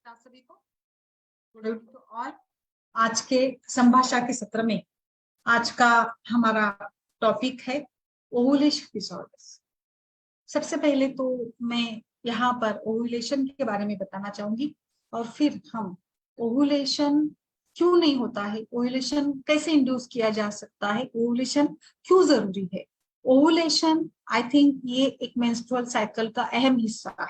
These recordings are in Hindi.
नमस्कार सभी को। Good evening to all. आज के संभाषा के सत्र में आज का हमारा टॉपिक है ओवुलेशन डिसऑर्डर्स। सबसे पहले तो मैं यहाँ पर ओवुलेशन के बारे में बताना चाहूंगी और फिर हम ओवुलेशन क्यों नहीं होता है, ओवुलेशन कैसे इंड्यूस किया जा सकता है, ओवुलेशन क्यों जरूरी है। ओवुलेशन आई थिंक ये एक मेंस्ट्रुअल साइकिल का अहम हिस्सा है।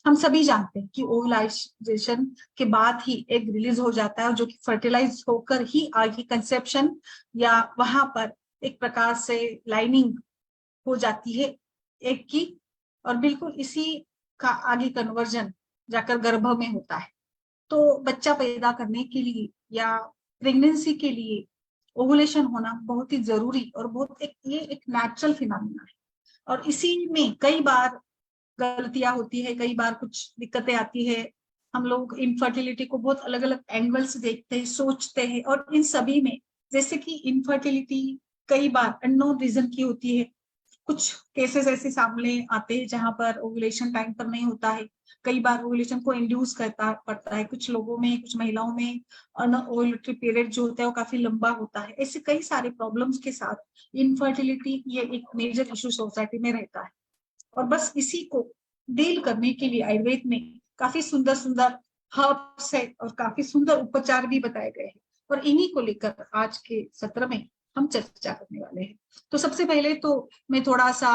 हम सभी जानते हैं कि ओवुलाइजेशन के बाद ही एग रिलीज हो जाता है जो कि फर्टिलाइज होकर ही आगे कंसेप्शन या वहां पर एक प्रकार से लाइनिंग हो जाती है एग की, और बिल्कुल इसी का आगे कन्वर्जन जाकर गर्भ में होता है। तो बच्चा पैदा करने के लिए या प्रेगनेंसी के लिए ओवुलेशन होना बहुत ही जरूरी और बहुत ये एक नेचुरल फिनोमेना है। और इसी में कई बार गलतियां होती है, कई बार कुछ दिक्कतें आती है। हम लोग इनफर्टिलिटी को बहुत अलग अलग एंगल से देखते हैं, सोचते हैं, और इन सभी में जैसे कि इनफर्टिलिटी कई बार अननोन रीजन की होती है। कुछ केसेस ऐसे सामने आते हैं जहां पर ओवुलेशन टाइम पर नहीं होता है। कई बार ओवुलेशन को इंड्यूस करता पड़ता है कुछ लोगों में, कुछ महिलाओं में ओवुलेटरी पीरियड जो होता है वो काफी लंबा होता है। ऐसे कई सारे प्रॉब्लम्स के साथ इनफर्टिलिटी ये एक मेजर इशू सोसाइटी में रहता है। और बस इसी को डील करने के लिए आयुर्वेद में काफी सुंदर सुंदर हर्ब्स है और काफी सुंदर उपचार भी बताए गए हैं, और इन्हीं को लेकर आज के सत्र में हम चर्चा करने वाले हैं। तो सबसे पहले तो मैं थोड़ा सा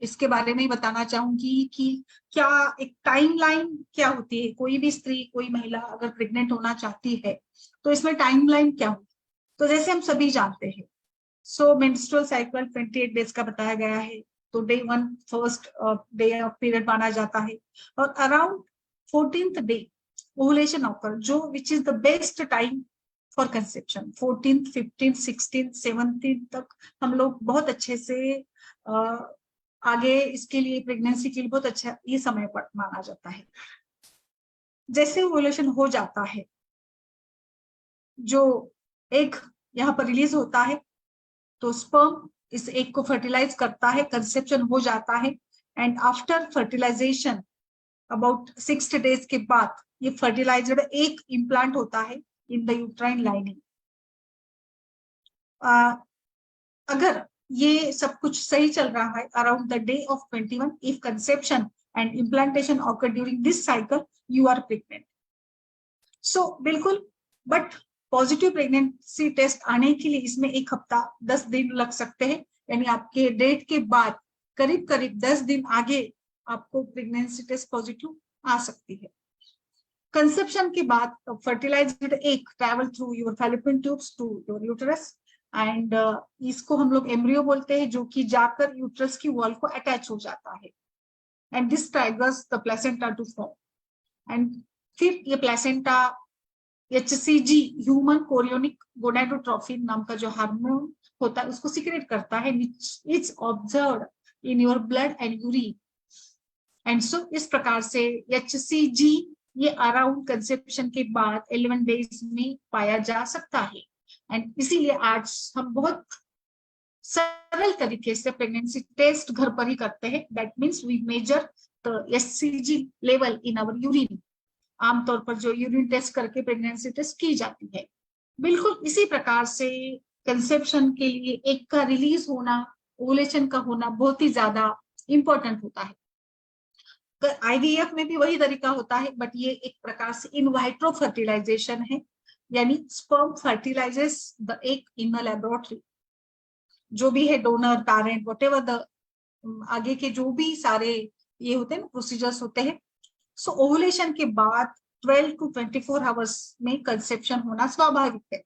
इसके बारे में ही बताना चाहूंगी कि क्या एक टाइमलाइन क्या होती है। कोई भी स्त्री, कोई महिला अगर प्रेग्नेंट होना चाहती है तो इसमें टाइमलाइन क्या होती है। तो जैसे हम सभी जानते हैं, सो मेंस्ट्रुअल साइकिल 28 डेज का बताया गया है। तो day 1 first day of period माना जाता है, और around 14th day ovulation occur, जो which is the best time for conception. 14th 15th 16th 17th तक हम लोग बहुत अच्छे से आगे इसके लिए प्रेगनेंसी के लिए बहुत अच्छा ये समय पर माना जाता है। जैसे ओवुलेशन हो जाता है, जो एग यहाँ पर रिलीज होता है, तो स्पर्म इस एग को फर्टिलाइज करता है, कंसेप्शन हो जाता है, and after fertilization about 6 days के बाद ये फर्टिलाइज्ड एग इम्प्लांट होता है इन द यूट्राइन लाइनिंग। अगर ये सब कुछ सही चल रहा है around the day of 21, if conception and implantation occur during this cycle, you are pregnant. So बिल्कुल, बट पॉजिटिव प्रेगनेंसी टेस्ट आने के लिए इसमें 1 हफ्ता 10 दिन लग सकते हैं। यानी आपके डेट के बाद करीब करीब 10 दिन आगे आपको प्रेगनेंसी टेस्ट पॉजिटिव आ सकती है। कंसेप्शन के बाद fertilized egg travel through your fallopian tubes to your uterus, and इसको हम लोग एम्ब्रियो बोलते हैं, जो कि जाकर यूटरस की वॉल को अटैच हो जाता है, and this triggers the placenta to form. And फिर ये placenta HCG human chorionic gonadotrophin नाम का जो हार्मोन होता है उसको सिक्रेट करता है, which is observed in your blood and urine. And so इस प्रकार से HCG ये अराउंड कंसेप्शन के बाद 11 days में पाया जा सकता है। एंड इसीलिए आज हम बहुत सरल तरीके से प्रेगनेंसी टेस्ट घर पर ही करते हैं। That means we measure the HCG level in our urine. आमतौर पर जो यूरिन टेस्ट करके प्रेगनेंसी टेस्ट की जाती है। बिल्कुल इसी प्रकार से कंसेप्शन के लिए एग का रिलीज होना, ओवुलेशन का होना बहुत ही ज्यादा इंपॉर्टेंट होता है। IVF में भी वही तरीका होता है, बट ये एक प्रकार से इन वाइट्रो फर्टिलाइजेशन है, यानी sperm fertilizes the egg in a laboratory. जो भी है डोनर, पैरेंट, व्हाटएवर द आगे के जो भी सारे ये होते हैं ना प्रोसीजर्स होते हैं। सो ओवुलेशन के बाद 12 to 24 आवर्स में कंसेप्शन होना स्वाभाविक है,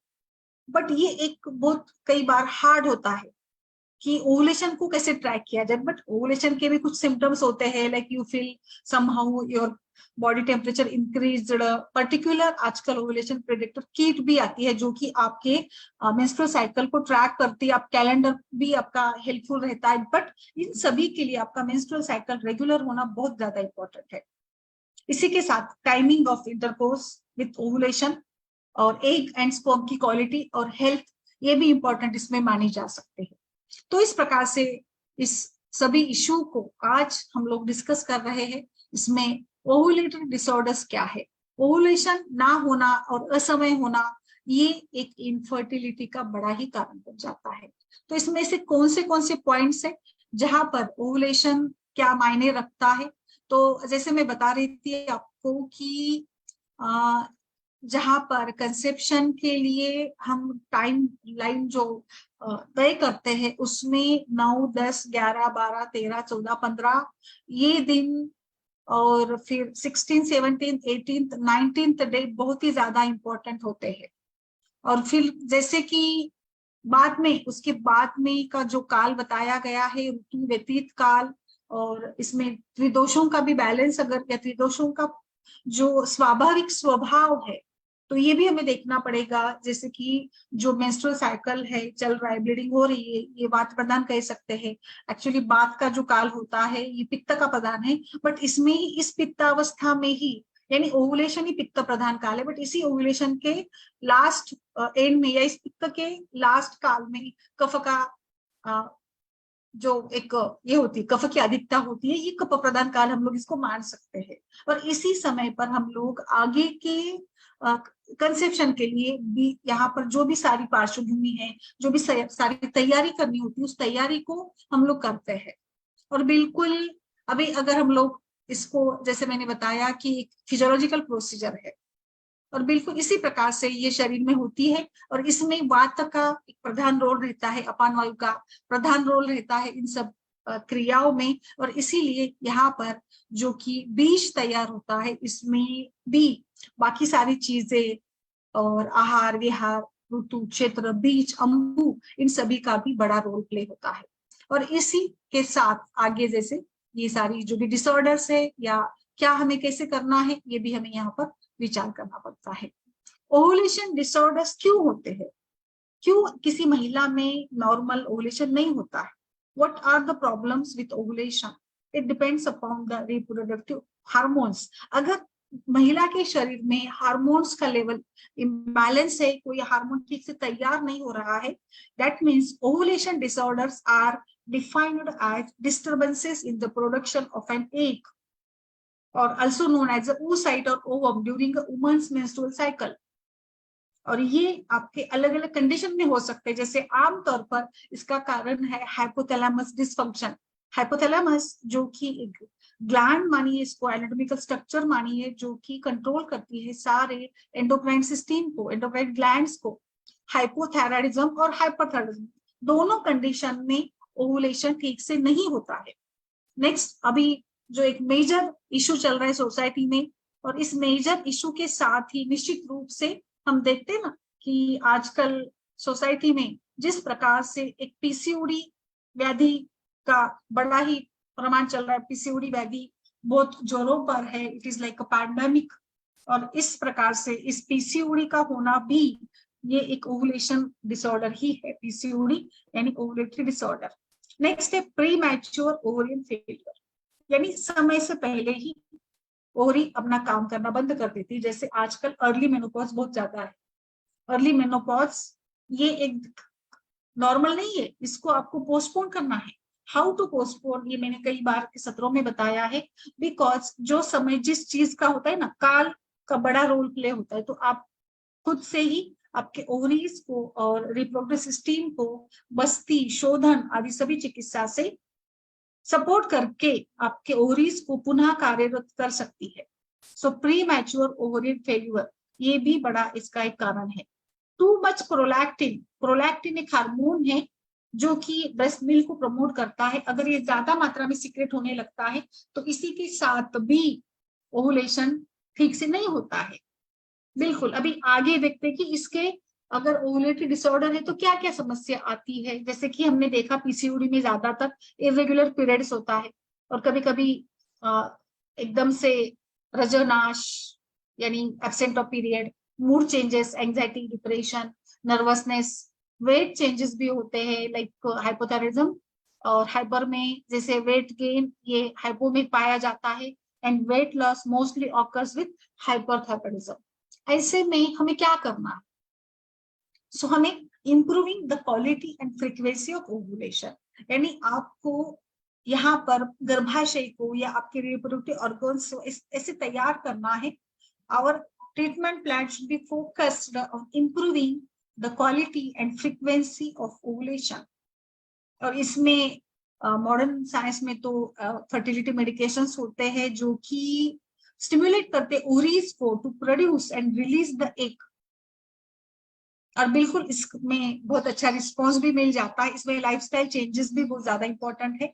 बट ये एक बहुत कई बार हार्ड होता है कि ओवुलेशन को कैसे ट्रैक किया जाए। बट ओवुलेशन के भी कुछ सिम्टम्स होते हैं, like you feel somehow your body temperature increased. Particular आजकल ओवुलेशन प्रेडिक्टर किट भी आती है जो कि आपके मेंस्ट्रुअल साइकिल को ट्रैक करती है। आप कैलेंडर भी आपका हेल्पफुल रहता है, बट इन सभी के लिए आपका मेंस्ट्रुअल साइकिल रेगुलर होना बहुत ज्यादा इंपॉर्टेंट है। इसी के साथ timing of intercourse with ovulation और एग एंड स्पर्म की क्वालिटी और हेल्थ, ये भी इंपॉर्टेंट इसमें मानी जा सकते हैं। तो इस प्रकार से इस सभी इश्यू को आज हम लोग डिस्कस कर रहे हैं। इसमें ओवुलेटरी डिसऑर्डर्स क्या है? ओवुलेशन ना होना और असमय होना ये एक इनफर्टिलिटी का बड़ा ही कारण बन जाता है। तो इसमें से कौन से पॉइंट्स है जहां पर ओवुलेशन क्या मायने रखता है? तो जैसे मैं बता रही थी आपको कि जहां पर कंसेप्शन के लिए हम टाइम लाइन जो तय करते हैं उसमें 9, 10, 11, 12, 13, 14, 15 ये दिन, और फिर 16, 17, 18, 19 डे बहुत ही ज्यादा इंपॉर्टेंट होते हैं। और फिर जैसे कि बाद में, उसके बाद में का जो काल बताया गया है, ऋतु व्यतीत काल, और इसमें त्रिदोषों का भी बैलेंस, अगर या त्रिदोषों का जो स्वाभाविक स्वभाव है तो ये भी हमें देखना पड़ेगा। जैसे कि जो मेंस्ट्रुअल साइकिल है चल रहा है, ब्लीडिंग हो रही है, ये वात प्रदान कह सकते हैं। एक्चुअली बात का जो काल होता है ये पित्त का प्रदान है, बट इसमें ही इस पित्तावस्था में ही, यानी ओवुलेशन ही पित्त प्रधान काल है, बट इसी ओवुलेशन के लास्ट एंड में या इस पित्त के लास्ट काल में कफ का जो एक ये होती है, कफ की अधिकता होती है, ये कफ प्रदान काल हम लोग इसको मान सकते हैं। और इसी समय पर हम लोग आगे के कंसेप्शन के लिए भी यहाँ पर जो भी सारी पार्श्वभूमि है, जो भी सारी तैयारी करनी होती है, उस तैयारी को हम लोग करते हैं। और बिल्कुल अभी अगर हम लोग इसको, जैसे मैंने बताया कि एक फिजियोलॉजिकल प्रोसीजर है, और बिल्कुल इसी प्रकार से ये शरीर में होती है, और इसमें वात का एक प्रधान रोल रहता है, अपान वायु का प्रधान रोल रहता है इन सब क्रियाओं में। और इसीलिए यहाँ पर जो कि बीज तैयार होता है, इसमें भी बाकी सारी चीजें और आहार विहार, ऋतु, क्षेत्र, बीज, अंबु, इन सभी का भी बड़ा रोल प्ले होता है। और इसी के साथ आगे जैसे ये सारी जो भी डिसऑर्डर्स है या क्या हमें कैसे करना है, ये भी हमें यहाँ पर विचार करना पड़ता है। ओवुलेशन डिसऑर्डर्स क्यों होते हैं? क्यों किसी महिला में नॉर्मल ओवुलेशन नहीं होता है? What are the problems with ovulation? It depends upon the reproductive hormones. अगर महिला के शरीर में हार्मोन्स का लेवल इम्बैलेंस है, कोई हार्मोन ठीक से तैयार नहीं हो रहा है, that means ovulation disorders are defined as disturbances in the production of an egg, or also known as the oocyte or ovum during a woman's menstrual cycle। और ये आपके अलग अलग कंडीशन में हो सकते हैं। जैसे आमतौर पर इसका कारण है हाइपोथैलेमस डिसफंक्शन। हाइपोथैलेमस जो कि एक ग्लैंड मानिए, इसको एनाटॉमिकल स्ट्रक्चर मानिए, जो कि कंट्रोल करती है सारे एंडोक्राइन सिस्टम को, एंडोक्राइन ग्लैंड्स को। हाइपोथायराइडिज्म और हाइपरथायराइडिज्म दोनों कंडीशन में ओवुलेशन ठीक से नहीं होता है। नेक्स्ट, अभी जो एक मेजर इशू चल रहा है सोसाइटी में, और इस मेजर इशू के साथ ही निश्चित रूप से हम देखते हैं ना कि आजकल सोसाइटी में जिस प्रकार से एक पीसीओडी व्याधि का बड़ा ही प्रमाण चल रहा है, पीसीओडी व्याधि बहुत जोरों पर है, it is like a pandemic. और इस प्रकार से इस पीसीओडी का होना भी ये एक ओवुलेशन डिसऑर्डर ही है, पीसीओडी यानी ओवुलेटरी डिसऑर्डर। नेक्स्ट है प्री मैच्योर ओवरियन फेलियर, यानी समय से पहले ही ओवरी अपना काम करना बंद कर देती है। जैसे आजकल अर्ली मेनोपॉज बहुत ज्यादा है। अर्ली मेनोपॉज ये एक नॉर्मल नहीं है, इसको आपको पोस्टपोन करना है। हाउ टू पोस्टपोन, ये मैंने कई बार के सत्रों में बताया है। बिकॉज जो समय जिस चीज का होता है ना, काल का बड़ा रोल प्ले होता है, तो आप खुद से ही आपके ओवरीज को और रिप्रोडक्टिव सिस्टम को बस्ती, शोधन आदि सभी चिकित्सा से सपोर्ट करके आपके ओवरीज को पुनः कार्यरत कर सकती है। सो प्री मैच्योर ओवरियन फेल्यूर ये भी बड़ा इसका एक कारण है। टू मच प्रोलैक्टिन, प्रोलैक्टिन एक हार्मोन है जो कि ब्रेस्ट मिल्क को प्रमोट करता है। अगर ये ज्यादा मात्रा में सीक्रेट होने लगता है तो इसी के साथ भी ओवुलेशन ठीक से नहीं होता है। बिल्कुल, अभी आगे देखते हैं कि इसके अगर ओवुलेटरी डिसऑर्डर है तो क्या क्या समस्या आती है। जैसे कि हमने देखा पीसीओडी में ज्यादातर इरेगुलर पीरियड्स होता है, और कभी कभी एकदम से रजोनाश यानी absent of period, mood changes, anxiety, depression, nervousness, weight changes भी होते हैं लाइक हाइपोथायराइडिज्म। और हाइपर में जैसे वेट गेन ये हाइपो में पाया जाता है, and weight loss mostly occurs with hyperthyroidism. ऐसे में हमें क्या करना है? सो हमें improving the quality and frequency of ovulation, यानी आपको यहाँ पर गर्भाशय को या आपके रिप्रोडक्टिव ऑर्गन्स को ऐसे तैयार करना है। Our treatment plan should be focused on improving the quality and frequency of ovulation. और इसमें मॉडर्न साइंस में तो फर्टिलिटी मेडिकेशंस होते हैं जो कि स्टिमुलेट करते ओवरीज को to produce and release the egg. और बिल्कुल इसमें बहुत अच्छा रिस्पॉन्स भी मिल जाता है। इसमें लाइफस्टाइल चेंजेस भी बहुत ज्यादा इंपॉर्टेंट है।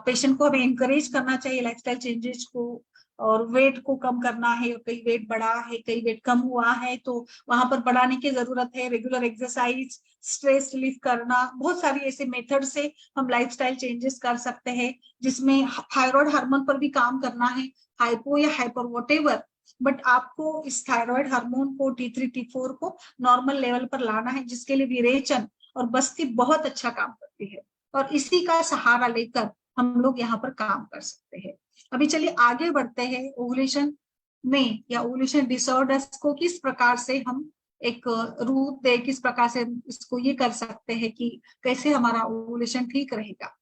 पेशेंट को हमें इंकरेज करना चाहिए लाइफस्टाइल चेंजेस को, और वेट को कम करना है। कई वेट बढ़ा है, कई वेट कम हुआ है, तो वहां पर बढ़ाने की जरूरत है। रेगुलर एक्सरसाइज, स्ट्रेस रिलीफ करना, बहुत सारी ऐसे मेथड से हम लाइफस्टाइल चेंजेस कर सकते हैं, जिसमें थायराइड हार्मोन पर भी काम करना है, हाइपो या हाइपर व्हाटएवर। बट आपको इस थायराइड हार्मोन को T3 T4 को नॉर्मल लेवल पर लाना है, जिसके लिए विरेचन और बस्ती बहुत अच्छा काम करती है। और इसी का सहारा लेकर हम लोग यहाँ पर काम कर सकते हैं। अभी चलिए आगे बढ़ते हैं। ओवुलेशन में या ओवुलेशन डिसऑर्डर्स को किस प्रकार से हम एक रूप दे, किस प्रकार से इसको ये कर सकते हैं कि कैसे हमारा ओवुलेशन ठीक रहेगा।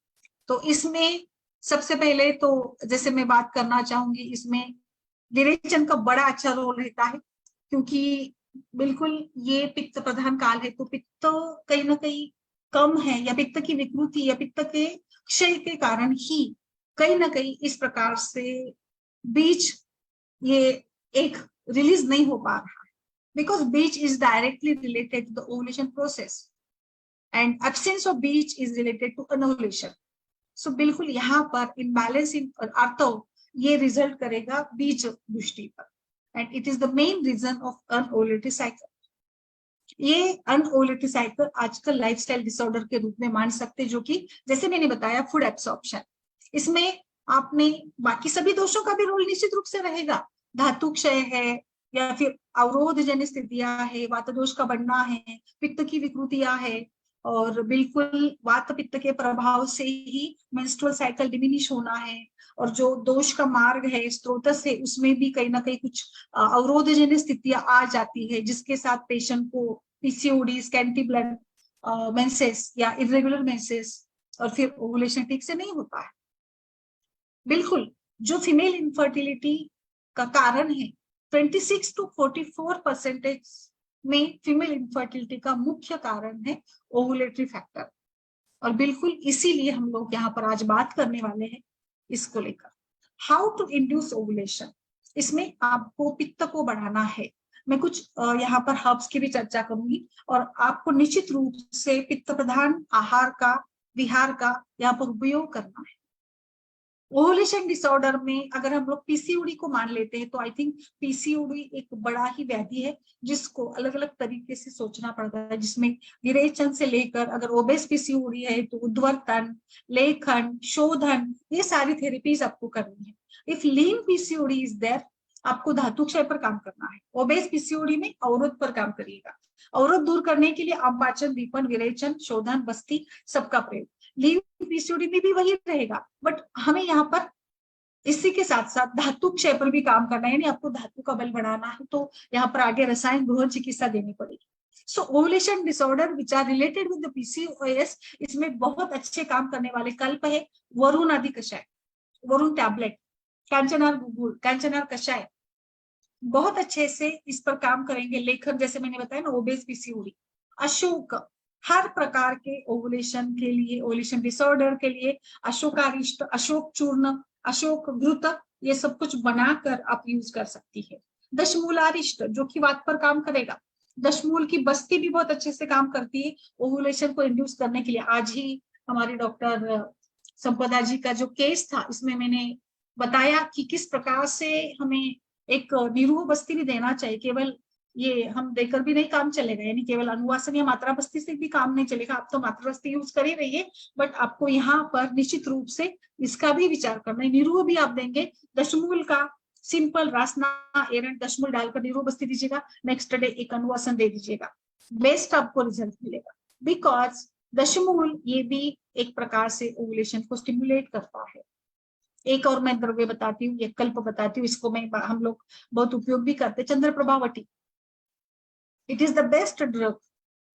तो इसमें सबसे पहले तो जैसे मैं बात करना चाहूंगी, इसमें विरेचन का बड़ा अच्छा रोल रहता है, क्योंकि बिल्कुल ये पित्त प्रधान काल है, तो पित्त कहीं ना कहीं कम है, या पित्त की विकृति या पित्त के क्षय के कारण ही कहीं ना कहीं इस प्रकार से बीज ये एक रिलीज नहीं हो पा रहा है, बिकॉज बीज is directly related to the ovulation process and absence of बीज is related to anovulation. So बिल्कुल यहाँ पर इम्बैलेंस इन अर्थो ये रिजल्ट करेगा बीज दृष्टि पर, and it is the main reason of anovulatory cycle. ये अनओवुलेटरी साइकिल आजकल लाइफस्टाइल डिसऑर्डर के रूप में मान सकते, जो कि जैसे मैंने बताया फूड एब्सॉर्प्शन, इसमें आपने बाकी सभी दोषों का भी रोल निश्चित रूप से रहेगा। धातु क्षय है, या फिर अवरोध जन्य स्थितियां है, वात दोष का बढ़ना है, पित्त की विकृतियां है, और बिल्कुल वात पित्त के प्रभाव से ही मेंस्ट्रुअल साइकिल डिमिनिश होना है। और जो दोष का मार्ग है स्त्रोत से, उसमें भी कहीं ना कहीं कुछ अवरोधजन्य स्थितियां आ जाती है, जिसके साथ पेशेंट को पीसीओडी, स्कैंटी ब्लड मेंसेस या इरेगुलर मेंसेस, और फिर ओवुलेशन ठीक से नहीं होता है। बिल्कुल जो फीमेल इनफर्टिलिटी का कारण है, 26 to 44% में फीमेल इनफर्टिलिटी का मुख्य कारण है ओवुलेटरी फैक्टर। और बिल्कुल इसीलिए हम लोग यहाँ पर आज बात करने वाले हैं इसको लेकर, हाउ टू इंड्यूस ओवुलेशन। इसमें आपको पित्त को बढ़ाना है। मैं कुछ यहाँ पर हर्ब्स की भी चर्चा करूंगी, और आपको निश्चित रूप से पित्त प्रधान आहार का, विहार का यहाँ पर उपयोग करना है। ओवुलेशन डिसऑर्डर में अगर हम लोग पीसीओडी को मान लेते हैं, तो आई थिंक पीसीओडी एक बड़ा ही व्याधि है, जिसको अलग अलग तरीके से सोचना पड़ता है, जिसमें विरेचन से लेकर, अगर ओबेस पीसीओडी है तो उद्वर्तन, लेखन, शोधन, ये सारी थेरेपीज आपको करनी है। If lean PCOD is there, आपको धातु क्षय पर काम करना है। ओबेस पीसीओडी में अवरोध पर काम करिएगा। अवरोध दूर करने के लिए आमपाचन, दीपन, विरेचन, शोधन, बस्ती सबका प्रयोग। लीन पीसीओडी में भी वही रहेगा, बट हमें यहाँ पर इसी के साथ साथ धातु क्षय पर भी काम करना है, यानी आपको धातु का बल बढ़ाना है, तो यहाँ पर आगे रसायन गृह चिकित्सा देनी पड़ेगी। So ovulation disorder which are related with the PCOS, इसमें बहुत अच्छे काम करने वाले कल्प है वरुण आदि कषाय, वरुण टैबलेट, कांचनार गुगुल, कांचनार कषाय, बहुत अच्छे से इस पर काम करेंगे। लेखन, जैसे मैंने बताया ना, ओबेस पीसीओडी, अशोक, हर प्रकार के ओवुलेशन के लिए, ओवुलेशन डिसऑर्डर के लिए अशोकारिष्ट, अशोक चूर्ण, अशोक घृत, ये सब कुछ बनाकर आप यूज कर सकती है। दशमूलारिष्ट जो कि वात पर काम करेगा। दशमूल की बस्ती भी बहुत अच्छे से काम करती है ओवुलेशन को इंड्यूस करने के लिए। आज ही हमारी डॉक्टर संपदा जी का जो केस था, इसमें मैंने बताया कि किस प्रकार से हमें एक निरूह बस्ती भी देना चाहिए। केवल ये हम देकर भी नहीं काम चलेगा, यानी केवल अनुवासन या मात्रा बस्ती से भी काम नहीं चलेगा। आप तो मात्रा बस्ती यूज कर ही रहिए, बट आपको यहाँ पर निश्चित रूप से इसका भी विचार करना है। निरूह भी आप देंगे, दशमूल का सिंपल रासना एरंड दशमूल डालकर निरूह बस्ती दीजिएगा, नेक्स्ट डे एक अनुवासन दे दीजिएगा, बेस्ट आपको रिजल्ट मिलेगा। बिकॉज दशमूल ये भी एक प्रकार से ओवुलेशन को स्टिमुलेट करता है। एक और मैं द्रव्य बताती हूँ, एक कल्प बताती हूँ, इसको मैं हम लोग बहुत उपयोग भी करते, चंद्रप्रभावटी। It is the best drug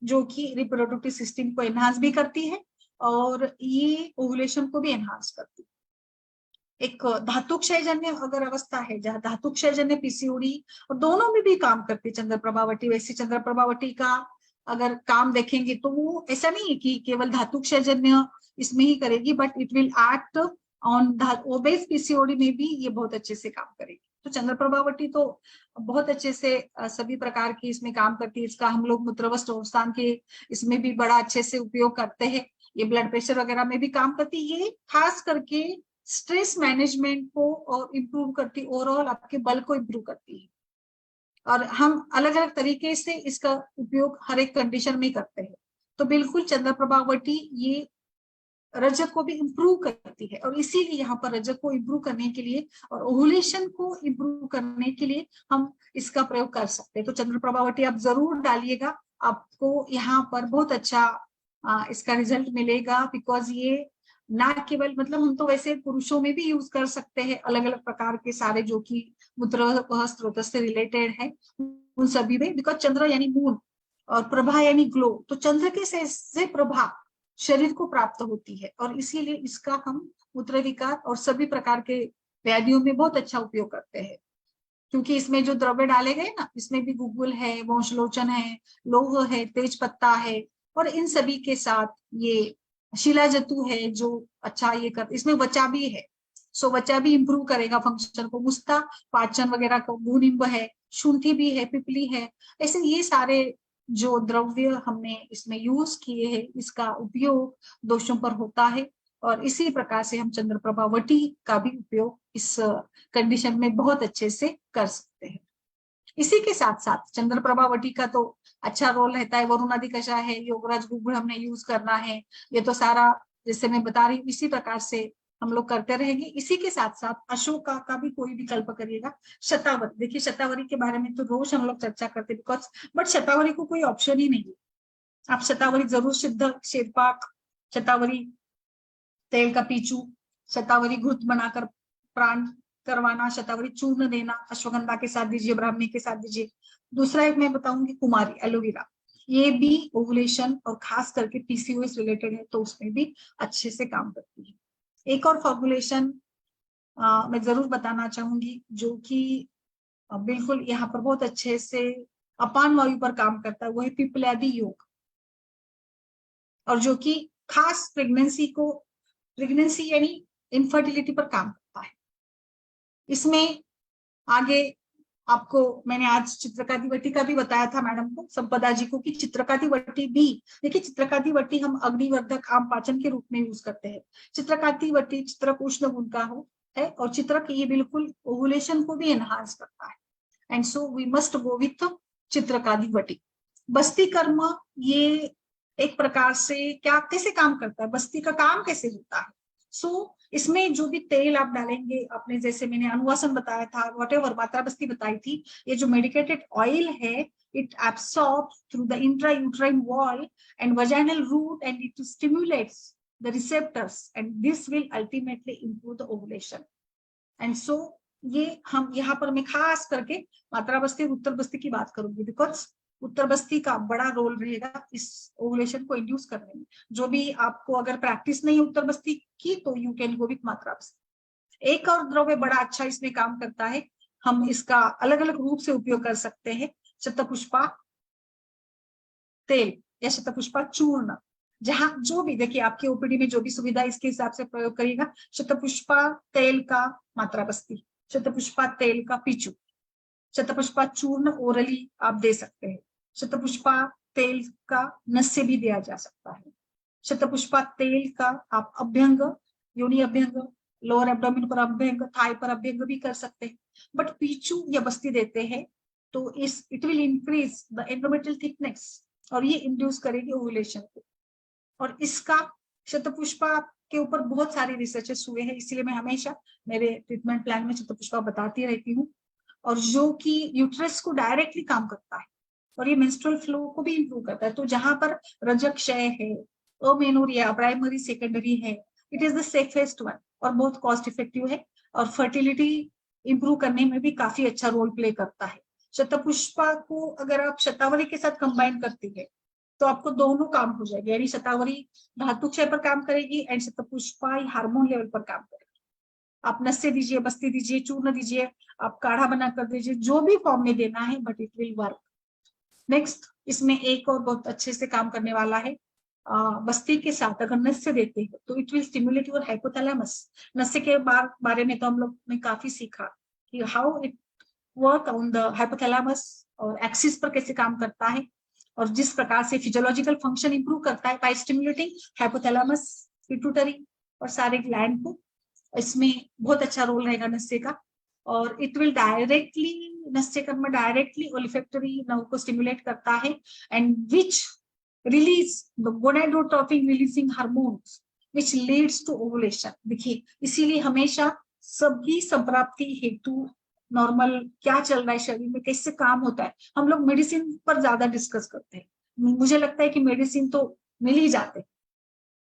जो कि रिप्रोडक्टिव सिस्टम को एनहांस भी करती है, और ये ओवुलेशन को भी एनहांस करती है। एक धातु क्षयजन्य अगर अवस्था है जहाँ धातु क्षयजन्य पीसीओडी और दोनों में भी काम करती है चंद्र प्रभावती, वैसे चंद्र प्रभावती का अगर काम देखेंगे तो वो ऐसा नहीं है कि केवल धातु क्षयजन्य इसमें ही करेगी, but it will act on obese PCOD में भी ये बहुत अच्छे से काम करेगी। तो चंद्र प्रभावती तो बहुत अच्छे से सभी प्रकार की इसमें काम करती है। इसका हम लोग मूत्रवस्त स्थान के इसमें भी बड़ा अच्छे से उपयोग करते हैं। ये ब्लड प्रेशर वगैरह में भी काम करती है। ये खास करके स्ट्रेस मैनेजमेंट को और इम्प्रूव करती, ओवरऑल आपके बल को इम्प्रूव करती है। और हम अलग अलग तरीके से इसका उपयोग हर एक कंडीशन में करते हैं। तो बिल्कुल चंद्र प्रभावती ये रजक को भी इम्प्रूव करती है, और इसीलिए यहाँ पर रजक को इम्प्रूव करने के लिए और ओवुलेशन को इम्प्रूव करने के लिए हम इसका प्रयोग कर सकते हैं। तो चंद्र प्रभावती आप जरूर डालिएगा, आपको यहाँ पर बहुत अच्छा इसका रिजल्ट मिलेगा। बिकॉज ये ना केवल मतलब हम तो वैसे पुरुषों में भी यूज कर सकते हैं अलग अलग प्रकार के सारे जो कि मूत्र स्रोत से रिलेटेड है उन सभी में। बिकॉज चंद्र यानी मून और प्रभा यानी ग्लो, तो चंद्र के से प्रभा शरीर को प्राप्त होती है, और इसीलिए इसका हम मूत्र विकार और सभी प्रकार के व्याधियों में बहुत अच्छा उपयोग करते हैं। क्योंकि इसमें जो द्रव्य डाले गए ना, इसमें भी गुग्गुल है, वंशलोचन है, लौह है, तेज पत्ता है, और इन सभी के साथ ये शिलाजतु है जो अच्छा ये कर, इसमें वचा भी है। सो वचा भी इंप्रूव करेगा फंक्शन को। मुस्ता पाचन वगैरह का भूनिम्ब है, शुंठी भी है, पिपली है। ऐसे ये सारे जो द्रव्य हमने इसमें यूज किए हैं, इसका उपयोग दोषों पर होता है। और इसी प्रकार से हम चंद्र प्रभावती का भी उपयोग इस कंडीशन में बहुत अच्छे से कर सकते हैं। इसी के साथ साथ चंद्र प्रभावती का तो अच्छा रोल रहता है। वरुण आदि कषाय है, योगराज गुग्गुल हमने यूज करना है, ये तो सारा जैसे मैं बता रही हूँ इसी प्रकार से हम लोग करते रहेंगे। इसी के साथ साथ अशोका का भी कोई विकल्प करिएगा। शतावरी, देखिए शतावरी के बारे में तो रोज हम लोग चर्चा करते हैं बिकॉज, बट शतावरी को कोई ऑप्शन ही नहीं है। आप शतावरी जरूर, सिद्ध शेरपाक, शतावरी तेल का पीचू, शतावरी घृत बनाकर प्राण करवाना, शतावरी चूर्ण देना, अश्वगंधा के साथ दीजिए, ब्राह्मी के साथ दीजिए। दूसरा एक मैं बताऊंगी कुमारी एलोवेरा, ये भी ओवुलेशन और खास करके पीसीओएस रिलेटेड है, तो उसमें भी अच्छे से काम करती है। एक और फॉर्मुलेशन मैं जरूर बताना चाहूंगी जो कि बिल्कुल यहाँ पर बहुत अच्छे से अपान वायु पर काम करता है, वो है पिपलादी योग, और जो कि खास प्रेगनेंसी यानी इनफर्टिलिटी पर काम करता है। इसमें आगे आपको मैंने आज चित्रकाति वटी का भी बताया था मैडम को, संपदा जी को, कि चित्रकाति वटी भी, देखिए चित्रकाति वटी हम अग्निवर्धक आम पाचन के रूप में यूज करते हैं। चित्रकाति वटी चित्रक उष्ण गुण का है, और चित्रक ये बिल्कुल ओवुलेशन को भी एनहांस करता है। And so we must go with चित्रकाति वटी। बस्ती कर्म ये एक प्रकार से क्या कैसे काम करता है, बस्ती का काम कैसे होता है। सो इसमें जो भी तेल आप डालेंगे, आपने जैसे मैंने अनुवासन बताया था, वॉटेवर मात्रा बस्ती बताई थी, ये जो मेडिकेटेड ऑयल है, it absorbs through the intrauterine wall and vaginal route, and it stimulates the receptors, and this will ultimately improve the ovulation. And so ये हम यहाँ पर मैं खास करके मात्रा बस्ती और उत्तर बस्ती की बात करूंगी, बिकॉज उत्तर बस्ती का बड़ा रोल रहेगा इस ओवुलेशन को इंड्यूस करने में। जो भी आपको अगर प्रैक्टिस नहीं उत्तर बस्ती की, तो यू कैन गो विथ मात्रा बस्ती। एक और द्रव्य बड़ा अच्छा इसमें काम करता है, हम इसका अलग अलग रूप से उपयोग कर सकते हैं। शतपुष्पा तेल या शतपुष्पा चूर्ण, जहां जो भी देखिए आपके ओपीडी में जो भी सुविधा इसके हिसाब से प्रयोग करिएगा। शतपुष्पा तेल का मात्रा बस्ती, शतपुष्पा तेल का पीचू, शतपुष्पा चूर्ण ओरली आप दे सकते हैं। शतपुष्पा तेल का नस्य भी दिया जा सकता है। शतपुष्पा तेल का आप अभ्यंग, योनि अभ्यंग, लोअर एब्डोमेन पर अभ्यंग, थाई पर अभ्यंग भी कर सकते हैं। बट पीचू या बस्ती देते हैं तो it will increase the endometrial thickness, और ये इंड्यूस करेगी ओवुलेशन को। और इसका शतपुष्पा के ऊपर बहुत सारे रिसर्चेस हुए हैं, इसलिए मैं हमेशा मेरे ट्रीटमेंट प्लान में शतपुष्पा बताती रहती हूँ। और जो कि यूट्रस को डायरेक्टली काम करता है, और ये मेंस्ट्रुअल फ्लो को भी इंप्रूव करता है। तो जहां पर रजक क्षय है, अमेनोरिया प्राइमरी सेकेंडरी है, it is the safest one और बहुत कॉस्ट इफेक्टिव है, और फर्टिलिटी इंप्रूव करने में भी काफी अच्छा रोल प्ले करता है। शतपुष्पा को अगर आप शतावरी के साथ कंबाइन करती है तो आपको दोनों काम हो जाएगी, यानी शतावरी धातु क्षय पर काम करेगी एंड शतपुष्पाई हार्मोन लेवल पर काम करेगी। आप नस्से दीजिए, बस्ती दीजिए, चूर्ण दीजिए, आप काढ़ा बना कर दीजिए, जो भी फॉर्म में देना है, but it will work. Next, इसमें एक और बहुत अच्छे से काम करने वाला है, बस्ती के साथ अगर नस्य देते हैं तो it will stimulate your hypothalamus. नस्य के बारे में तो हम लोग ने काफी सीखा कि how it work on the hypothalamus और एक्सिस पर कैसे काम करता है, और जिस प्रकार से फिजियोलॉजिकल फंक्शन इंप्रूव करता है बाय स्टिमुलेटिंग हाइपोथैलेमस, पिट्यूटरी और सारे ग्लैंड को। इसमें बहुत अच्छा रोल रहेगा नस्य का, और इट विल डायरेक्टली, नस्य कर्म डायरेक्टली ओलिफैक्टरी नर्व को स्टिमुलेट करता है and which release the gonadotropin releasing hormones which leads to ovulation. देखिए, इसीलिए हमेशा सभी संप्राप्ति हेतु नॉर्मल क्या चल रहा है शरीर में, कैसे काम होता है, हम लोग मेडिसिन पर ज्यादा डिस्कस करते हैं। मुझे लगता है कि मेडिसिन तो मिल ही जाते,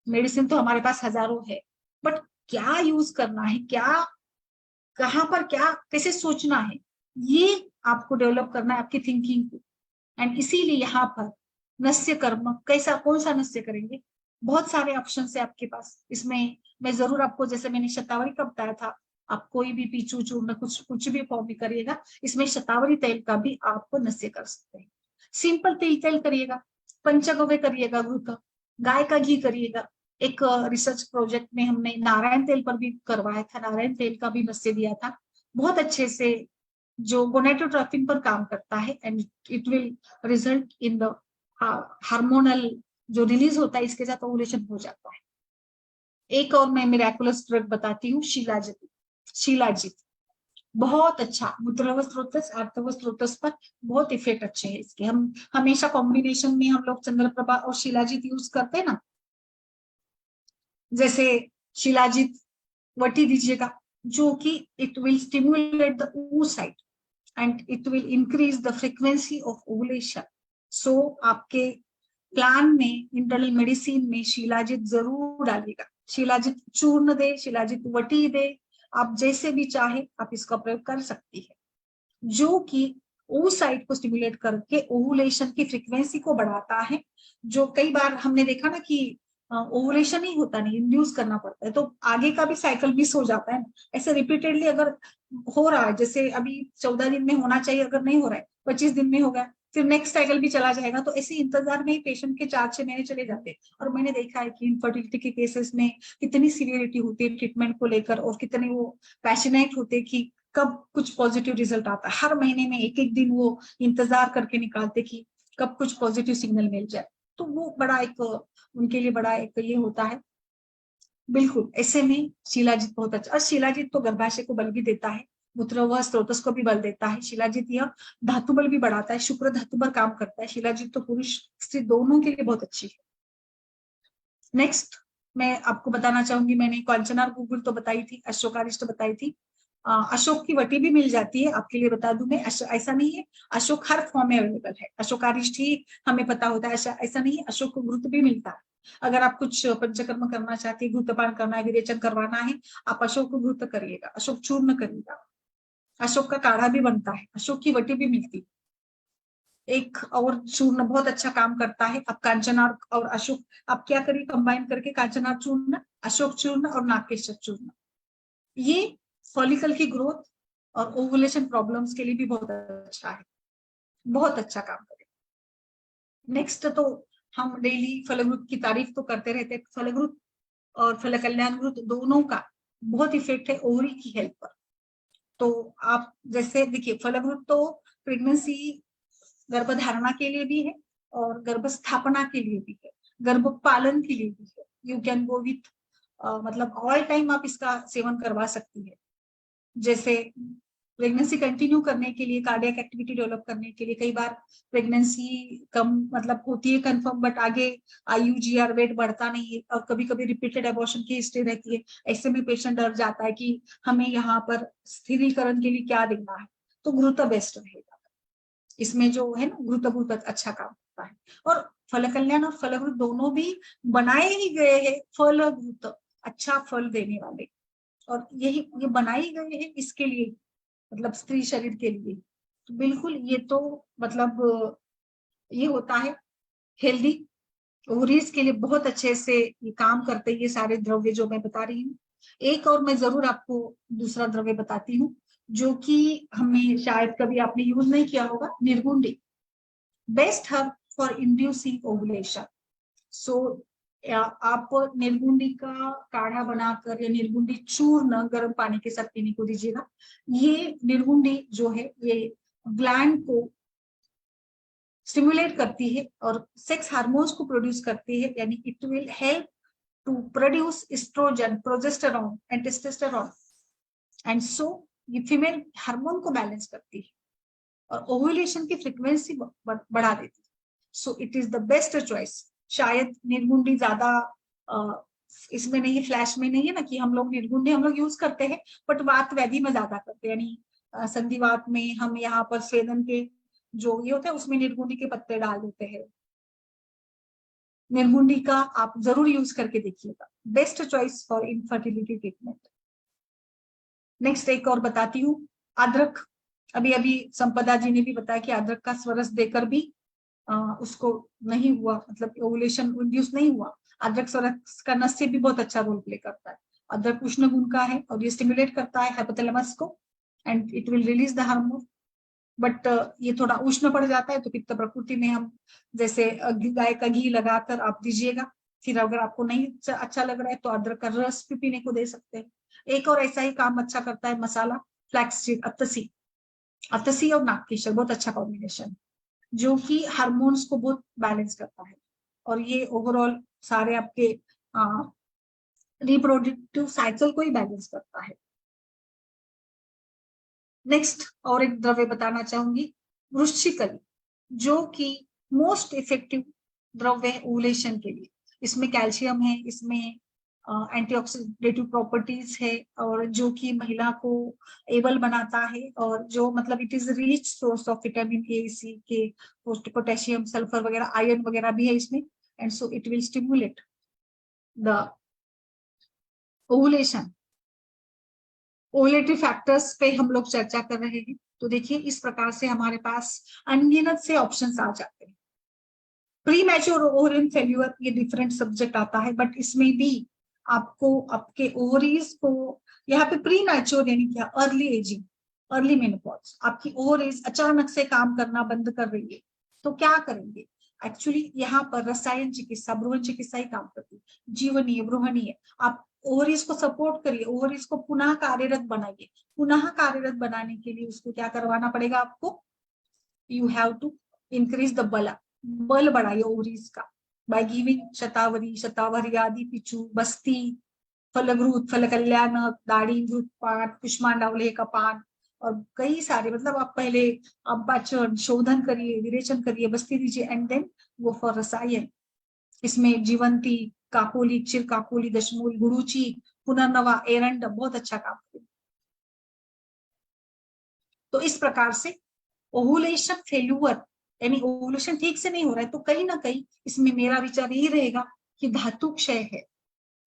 मेडिसिन तो हमारे पास हजारों है, बट क्या यूज करना है, क्या कहाँ पर क्या कैसे सोचना है, ये आपको डेवलप करना है, आपकी थिंकिंग को। एंड इसीलिए यहाँ पर नस्य कर्म कैसा, कौन सा नस्य करेंगे, बहुत सारे ऑप्शन है आपके पास। इसमें मैं जरूर आपको, जैसे मैंने शतावरी का बताया था, आप कोई भी पीछू चूर्ण कुछ कुछ भी फॉर्म भी करिएगा, इसमें शतावरी तेल का भी आप नस्य कर सकते हैं। सिंपल तेल करिएगा, पंचगव्य करिएगा, घृत, गाय का घी करिएगा। एक रिसर्च प्रोजेक्ट में हमने नारायण तेल पर भी करवाया था, नारायण तेल का भी नस्य दिया था, बहुत अच्छे से, जो गोनेटोट्रोपिन पर काम करता है and it will result in the hormonal जो रिलीज होता है, इसके साथ ओवुलेशन हो जाता है। एक और मैं मिराकुलस ड्रग बताती हूँ, शिलाजित। शिलाजित बहुत अच्छा मूत्रव स्रोतस, आर्तव स्रोतस पर बहुत इफेक्ट अच्छे हैं इसके। हम हमेशा कॉम्बिनेशन में हम लोग चंद्रप्रभा और शिलाजित यूज करते हैं ना, जैसे शिलाजित वटी दीजिएगा, जो कि it will stimulate the oocyte and it will increase the frequency of ovulation. So आपके प्लान में, इंटरनल मेडिसिन में शिलाजित जरूर डालिएगा। शिलाजित चूर्ण दे, शिलाजित वटी दे, आप जैसे भी चाहे आप इसका प्रयोग कर सकती है, जो कि oocyte को स्टिमुलेट करके ओवुलेशन की फ्रीक्वेंसी को बढ़ाता है। जो कई बार हमने देखा ना कि ओवुलेशन ही होता नहीं, इंड्यूस करना पड़ता है, तो आगे का भी साइकिल मिस हो जाता है। ऐसे रिपीटेडली अगर हो रहा है, जैसे अभी 14 दिन में होना चाहिए, अगर नहीं हो रहा है 25 दिन में हो गया, फिर नेक्स्ट साइकिल भी चला जाएगा, तो ऐसे इंतजार में ही पेशेंट के 4-6 महीने चले जाते हैं। और मैंने देखा है कि इनफर्टिलिटी के केसेस में कितनी सीवियरिटी होती है ट्रीटमेंट को लेकर, और कितने वो पैशनेट होते कि कब कुछ पॉजिटिव रिजल्ट आता है। हर महीने में एक एक दिन वो इंतजार करके निकालते कि कब कुछ पॉजिटिव सिग्नल मिल जाए, तो वो बड़ा एक उनके लिए बड़ा एक ये होता है। बिल्कुल ऐसे में शिलाजित बहुत अच्छा, और शिलाजित तो गर्भाशय को बल भी देता है, मूत्र व स्रोतस को भी बल देता है। शिलाजित यह धातु बल भी बढ़ाता है, शुक्र धातु पर काम करता है। शिलाजित तो पुरुष स्त्री दोनों के लिए बहुत अच्छी है। नेक्स्ट मैं आपको बताना चाहूंगी, मैंने कांचनार गुगुल तो बताई थी, अशोकारिष्ट बताई थी, अशोक की वटी भी मिल जाती है, आपके लिए बता दूं मैं। ऐसा नहीं है, अशोक हर फॉर्म में अवेलेबल है, अशोकारिष्ट ही हमें पता होता है, ऐसा नहीं है, अशोक को घृत भी मिलता है। अगर आप कुछ पंचकर्म करना चाहते हैं, घृतपान करना है, विरेचन करवाना है, आप अशोक को घृत करिएगा, अशोक चूर्ण करिएगा, अशोक का काढ़ा भी बनता है, अशोक की वटी भी मिलती है। एक और चूर्ण बहुत अच्छा काम करता है, आप कांचनार और अशोक आप क्या करिए, कंबाइन करके कांचनार चूर्ण, अशोक चूर्ण और नागकेशर चूर्ण, ये फॉलिकल की ग्रोथ और ओवुलेशन प्रॉब्लम्स के लिए भी बहुत अच्छा है, बहुत अच्छा काम करेगा। नेक्स्ट, तो हम डेली फलग्रुत की तारीफ तो करते रहते हैं, फलग्रुत और फल कल्याण ग्रुत दोनों का बहुत इफेक्ट है ओवरी की हेल्थ पर। तो आप जैसे देखिए, फलग्रुत तो प्रेगनेंसी गर्भधारणा के लिए भी है और गर्भस्थापना के लिए भी है, गर्भपालन के लिए भी है। यू कैन गो विथ मतलब ऑल टाइम आप इसका सेवन करवा सकती है। जैसे प्रेगनेंसी कंटिन्यू करने के लिए, कार्डियक एक्टिविटी डेवलप करने के लिए, कई बार प्रेगनेंसी कम मतलब होती है कंफर्म, बट आगे IUGR वेट बढ़ता नहीं है और कभी कभी रिपीटेड एबॉर्शन की हिस्ट्री रहती है। ऐसे में पेशेंट डर जाता है कि हमें यहाँ पर स्थिरीकरण के लिए क्या देना है, तो घृत बेस्ट रहेगा। इसमें जो है ना, घृत बहुत अच्छा काम करता है। और फल कल्याण और फलघृत दोनों भी बनाए ही गए हैं फलघृत, अच्छा फल देने वाले, और यही ये बनाई गई है इसके लिए, मतलब स्त्री शरीर के लिए। तो बिल्कुल ये तो मतलब ये होता है हेल्दी, ओवरीज के लिए बहुत अच्छे से ये काम करते हैं ये सारे द्रव्य जो मैं बता रही हूँ। एक और मैं जरूर आपको दूसरा द्रव्य बताती हूँ जो कि हमने शायद कभी आपने यूज नहीं किया होगा, निर्गुंडी, best herb for inducing ovulation. So आप निर्गुंडी का काढ़ा बनाकर या निर्गुंडी चूर्ण गर्म पानी के साथ पीने को दीजिएगा। ये निर्गुंडी जो है ये ग्लैंड को स्टिमुलेट करती है और सेक्स हार्मोन्स को प्रोड्यूस करती है, यानी it will help to produce estrogen, progesterone and testosterone, and so ये फीमेल हार्मोन को बैलेंस करती है और ओव्यूलेशन की फ्रीक्वेंसी बढ़ा देती है। So it is the best choice. शायद निर्गुंडी ज्यादा इसमें नहीं, फ्लैश में नहीं है ना कि हम लोग निर्गुंडी हम लोग यूज करते हैं, बट वात व्याधि में ज्यादा करते हैं, यानी संधिवात में हम यहाँ पर स्वेदन के जो ये होता है उसमें निर्गुंडी के पत्ते डाल देते हैं। निर्गुंडी का आप जरूर यूज करके देखिएगा, best choice for infertility treatment. Next एक और बताती हूँ, अदरक। अभी अभी संपदा जी ने भी बताया कि अदरक का स्वरस देकर भी उसको नहीं हुआ, मतलब ओवुलेशन इंड्यूस नहीं हुआ। अदरक स्वरस का नस से भी बहुत अच्छा रोल प्ले करता है। अदरक उष्ण गुण का है और ये स्टिमुलेट करता है हाइपोथैलेमस को and it will release the hormone. But ये थोड़ा उष्ण पड़ जाता है तो पित्त प्रकृति में हम जैसे गाय का घी लगाकर आप दीजिएगा। फिर अगर आपको नहीं अच्छा लग रहा है तो अदरक का रस भी पीने को दे सकते हैं। एक और ऐसा ही काम अच्छा करता है मसाला, फ्लैक्ससीड, अतसी। अतसी और नागकेशर बहुत अच्छा कॉम्बिनेशन जो कि हार्मोन्स को बहुत बैलेंस करता है और ये ओवरऑल सारे आपके रिप्रोडक्टिव साइकिल को ही बैलेंस करता है। नेक्स्ट और एक द्रव्य बताना चाहूंगी, वृश्चिकली, जो कि मोस्ट इफेक्टिव द्रव्य है ओवुलेशन के लिए। इसमें कैल्शियम है, इसमें एंटीऑक्सीडेटिव प्रॉपर्टीज है और जो कि महिला को एबल बनाता है और जो मतलब it is rich source of vitamin A, C K, potassium, sulphur वगैरह, आयरन वगैरह भी है इसमें, and so it will stimulate the ovulation. Ovulatory factors पे हम लोग चर्चा कर रहे हैं, तो देखिए इस प्रकार से हमारे पास अनगिनत से ऑप्शंस आ जाते हैं। प्री मैच्योर ओवरियन फेल्यूर ये डिफरेंट सब्जेक्ट आता है, बट इसमें भी आपको आपके ओवरीज को यहाँ पे प्री मैच्योर यानी क्या, अर्ली एजिंग, अर्ली मेनोपॉज, आपकी ओवरीज अचानक से काम करना बंद कर रही है तो क्या करेंगे। एक्चुअली यहाँ पर रसायन चिकित्सा, भ्रूण चिकित्सा ही काम करती है, जीवनीय, भ्रूणीय। आप ओवरीज को सपोर्ट करिए, ओवरीज को पुनः कार्यरत बनाइए। पुनः कार्यरत बनाने के लिए उसको क्या करवाना पड़ेगा आपको, you have to increase the बल बढ़ाइए ओवरीज का बाय गिविंग शतावरी, शतावरी आदि, पिचू, बस्ती, फलग्रुत, फल कल्याणक, दाढ़ी, घृत पान, कुष्मांडावले का पान और कई सारे, मतलब आप पहले आप पाचन, शोधन करिए, विरेचन करिए, बस्ती दीजिए एंड देन गो फॉर रसायन। इसमें जीवंती, काकोली, चिर काकोली, दशमूल, गुरुची, पुनर्नवा, एरंड बहुत अच्छा काम करेगी। तो इस प्रकार से ओवुलेशन फेल्यूर यानी ओवुलेशन ठीक से नहीं हो रहा है तो कहीं ना कहीं इसमें मेरा विचार यही रहेगा कि धातु क्षय है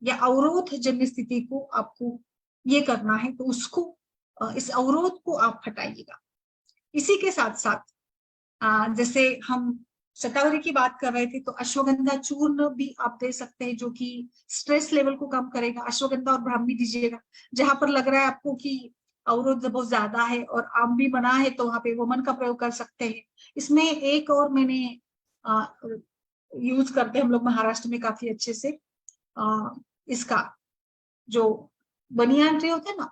या अवरोध जन्य स्थिति को आपको ये करना है, तो उसको इस अवरोध को आप हटाइएगा। इसी के साथ साथ जैसे हम शतावरी की बात कर रहे थे तो अश्वगंधा चूर्ण भी आप दे सकते हैं जो कि स्ट्रेस लेवल को कम करेगा। अश्वगंधा और ब्राह्मी दीजिएगा। जहां पर लग रहा है आपको कि अवरोध बहुत ज्यादा है और आम भी बना है तो वहां पे वमन का प्रयोग कर सकते हैं। इसमें एक और मैंने यूज करते हैं हम लोग महाराष्ट्र में काफी अच्छे से, इसका जो बनियान ट्री होता है ना,